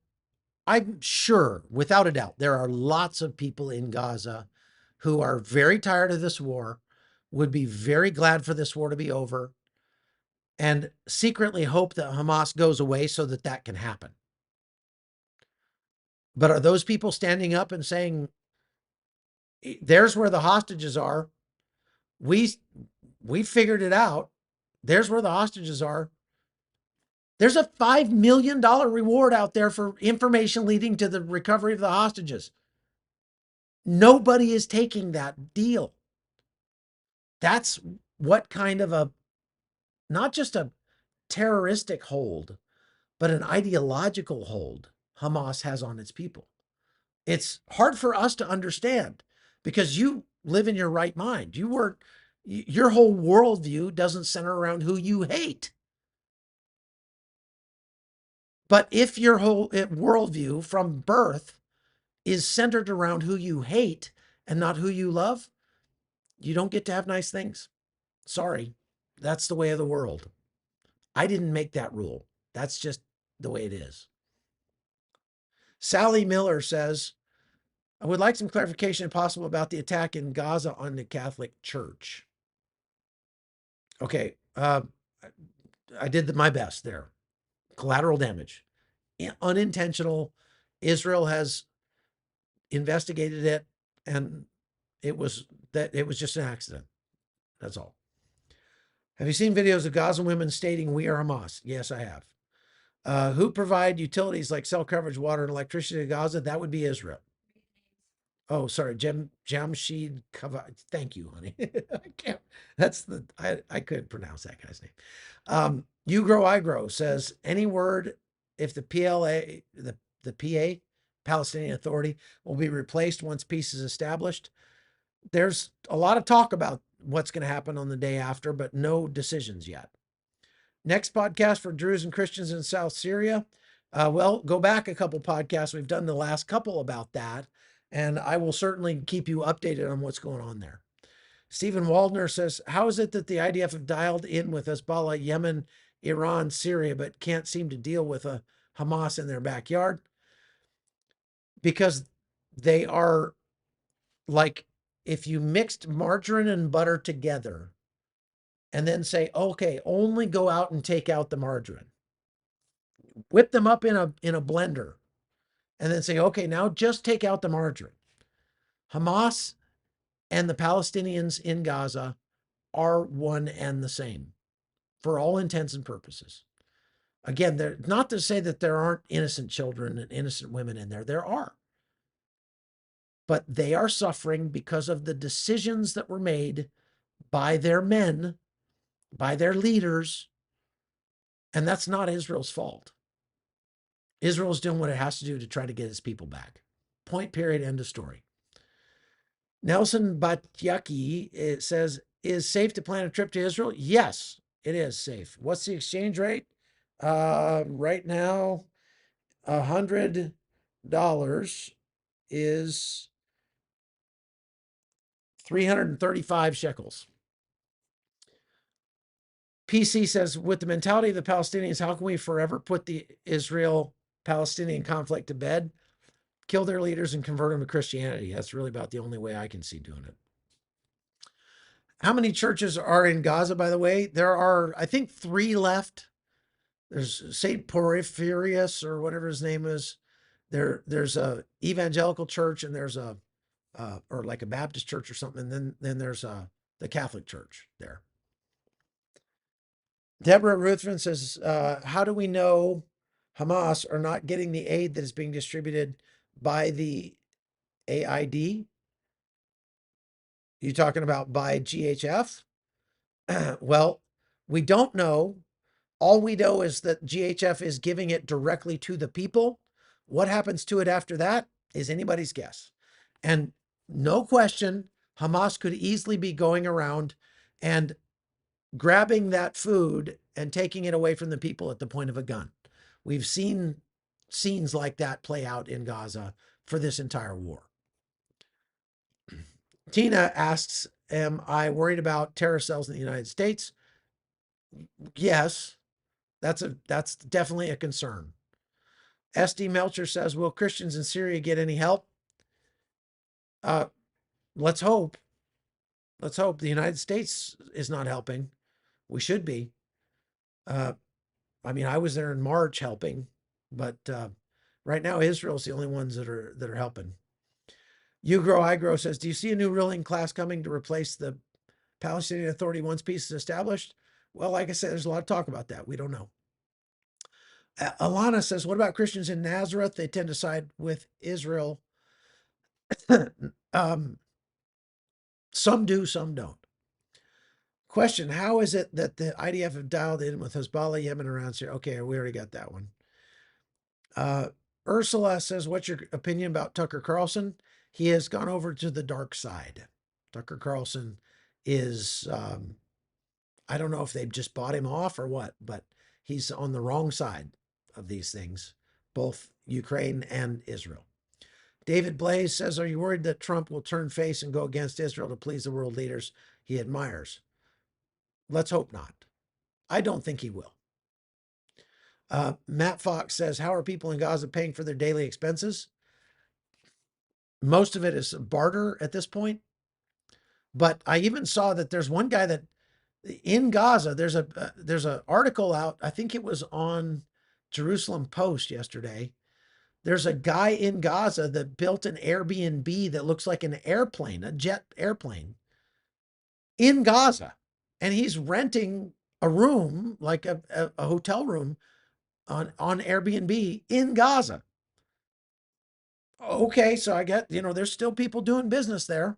I'm sure, without a doubt, there are lots of people in Gaza who are very tired of this war, would be very glad for this war to be over, and secretly hope that Hamas goes away so that that can happen. But are those people standing up and saying, there's where the hostages are? We figured it out. There's where the hostages are. There's a $5 million reward out there for information leading to the recovery of the hostages. Nobody is taking that deal. That's what kind of not just a terroristic hold, but an ideological hold Hamas has on its people. It's hard for us to understand because you live in your right mind. Your whole worldview doesn't center around who you hate. But if your whole worldview from birth is centered around who you hate and not who you love, you don't get to have nice things. Sorry, that's the way of the world. I didn't make that rule. That's just the way it is. Sally Miller says, I would like some clarification, if possible, about the attack in Gaza on the Catholic Church. Okay, I did my best there. Collateral damage, unintentional. Israel has investigated it, and it was just an accident. That's all. Have you seen videos of Gaza women stating, "We are Hamas"? Yes, I have. Who provide utilities like cell coverage, water, and electricity to Gaza? That would be Israel. Oh, sorry, Jamshid Kava. Thank you, honey. I can't. I couldn't pronounce that guy's name. You Grow, I Grow says, any word if the PLA, the PA, Palestinian Authority, will be replaced once peace is established? There's a lot of talk about what's going to happen on the day after, but no decisions yet. Next podcast for Druze and Christians in South Syria. Well, go back a couple podcasts. We've done the last couple about that, and I will certainly keep you updated on what's going on there. Stephen Waldner says, how is it that the IDF have dialed in with al-Balah, Yemen, Iran, Syria, but can't seem to deal with a Hamas in their backyard? Because they are like, if you mixed margarine and butter together and then say, okay, only go out and take out the margarine, whip them up in a blender, and then say, okay, now just take out the margarine. Hamas and the Palestinians in Gaza are one and the same for all intents and purposes. Again, they're not to say that there aren't innocent children and innocent women in there. There are. But they are suffering because of the decisions that were made by their men, by their leaders, and that's not Israel's fault. Israel's doing what it has to do to try to get its people back. Point, period, end of story. Nelson Batyaki says, is safe to plan a trip to Israel? Yes, it is safe. What's the exchange rate? Right now, $100 is 335 shekels. PC says, with the mentality of the Palestinians, how can we forever put the Israel-Palestinian conflict to bed? Kill their leaders and convert them to Christianity. That's really about the only way I can see doing it. How many churches are in Gaza, by the way? There are, I think, 3 left. There's St. Porphyrius, or whatever his name is. There's a evangelical church, and there's a or like a Baptist church or something. And then there's the Catholic church there. Deborah Ruthven says, how do we know Hamas are not getting the aid that is being distributed by the AID? You talking about by GHF? Well, we don't know. All we know is that GHF is giving it directly to the people. What happens to it after that is anybody's guess. And no question, Hamas could easily be going around and grabbing that food and taking it away from the people at the point of a gun. We've seen scenes like that play out in Gaza for this entire war. Tina asks, am I worried about terror cells in the United States? Yes, that's definitely a concern. SD Melcher says, will Christians in Syria get any help? Let's hope. Let's hope. The United States is not helping. We should be. I mean, I was there in March helping, but right now Israel's the only ones that are helping. You Grow, I Grow says, do you see a new ruling class coming to replace the Palestinian Authority once peace is established? Well, like I said, there's a lot of talk about that. We don't know. Alana says, what about Christians in Nazareth? They tend to side with Israel. Some do, some don't. Question, how is it that the IDF have dialed in with Hezbollah, Yemen, around Syria? Okay, we already got that one. Ursula says, what's your opinion about Tucker Carlson? He has gone over to the dark side. Tucker Carlson is, I don't know if they've just bought him off or what, but he's on the wrong side of these things, both Ukraine and Israel. David Blaze says, are you worried that Trump will turn face and go against Israel to please the world leaders he admires? Let's hope not. I don't think he will. Matt Fox says, how are people in Gaza paying for their daily expenses? Most of it is barter at this point. But I even saw that there's one guy that in Gaza, there's an article out. I think it was on Jerusalem Post yesterday. There's a guy in Gaza that built an Airbnb that looks like an airplane, a jet airplane in Gaza. And he's renting a room, like a hotel room on Airbnb in Gaza. Okay, so I get, there's still people doing business there.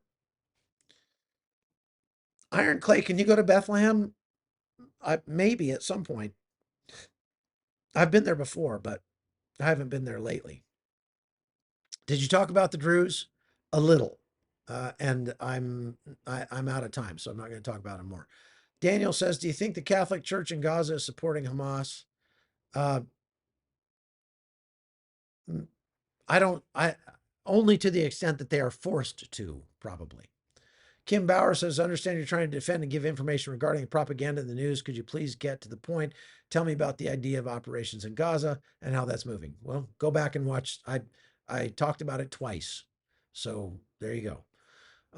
Iron Clay, can you go to Bethlehem? Maybe at some point. I've been there before, but I haven't been there lately. Did you talk about the Druze? A little, and I'm out of time, so I'm not going to talk about it more. Daniel says, "Do you think the Catholic Church in Gaza is supporting Hamas?" I don't. I only to the extent that they are forced to, probably. Kim Bauer says, understand you're trying to defend and give information regarding propaganda in the news. Could you please get to the point? Tell me about the idea of operations in Gaza and how that's moving. Well, go back and watch. I talked about it twice. So there you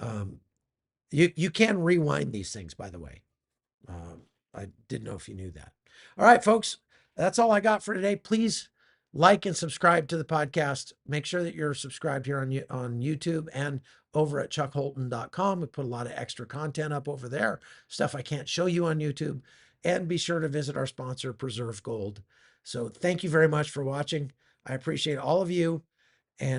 go. You can rewind these things, by the way. I didn't know if you knew that. All right, folks, that's all I got for today. Please like and subscribe to the podcast. Make sure that you're subscribed here on YouTube and over at chuckholton.com. We put a lot of extra content up over there, stuff I can't show you on YouTube. And be sure to visit our sponsor, Preserve Gold. So thank you very much for watching. I appreciate all of you. And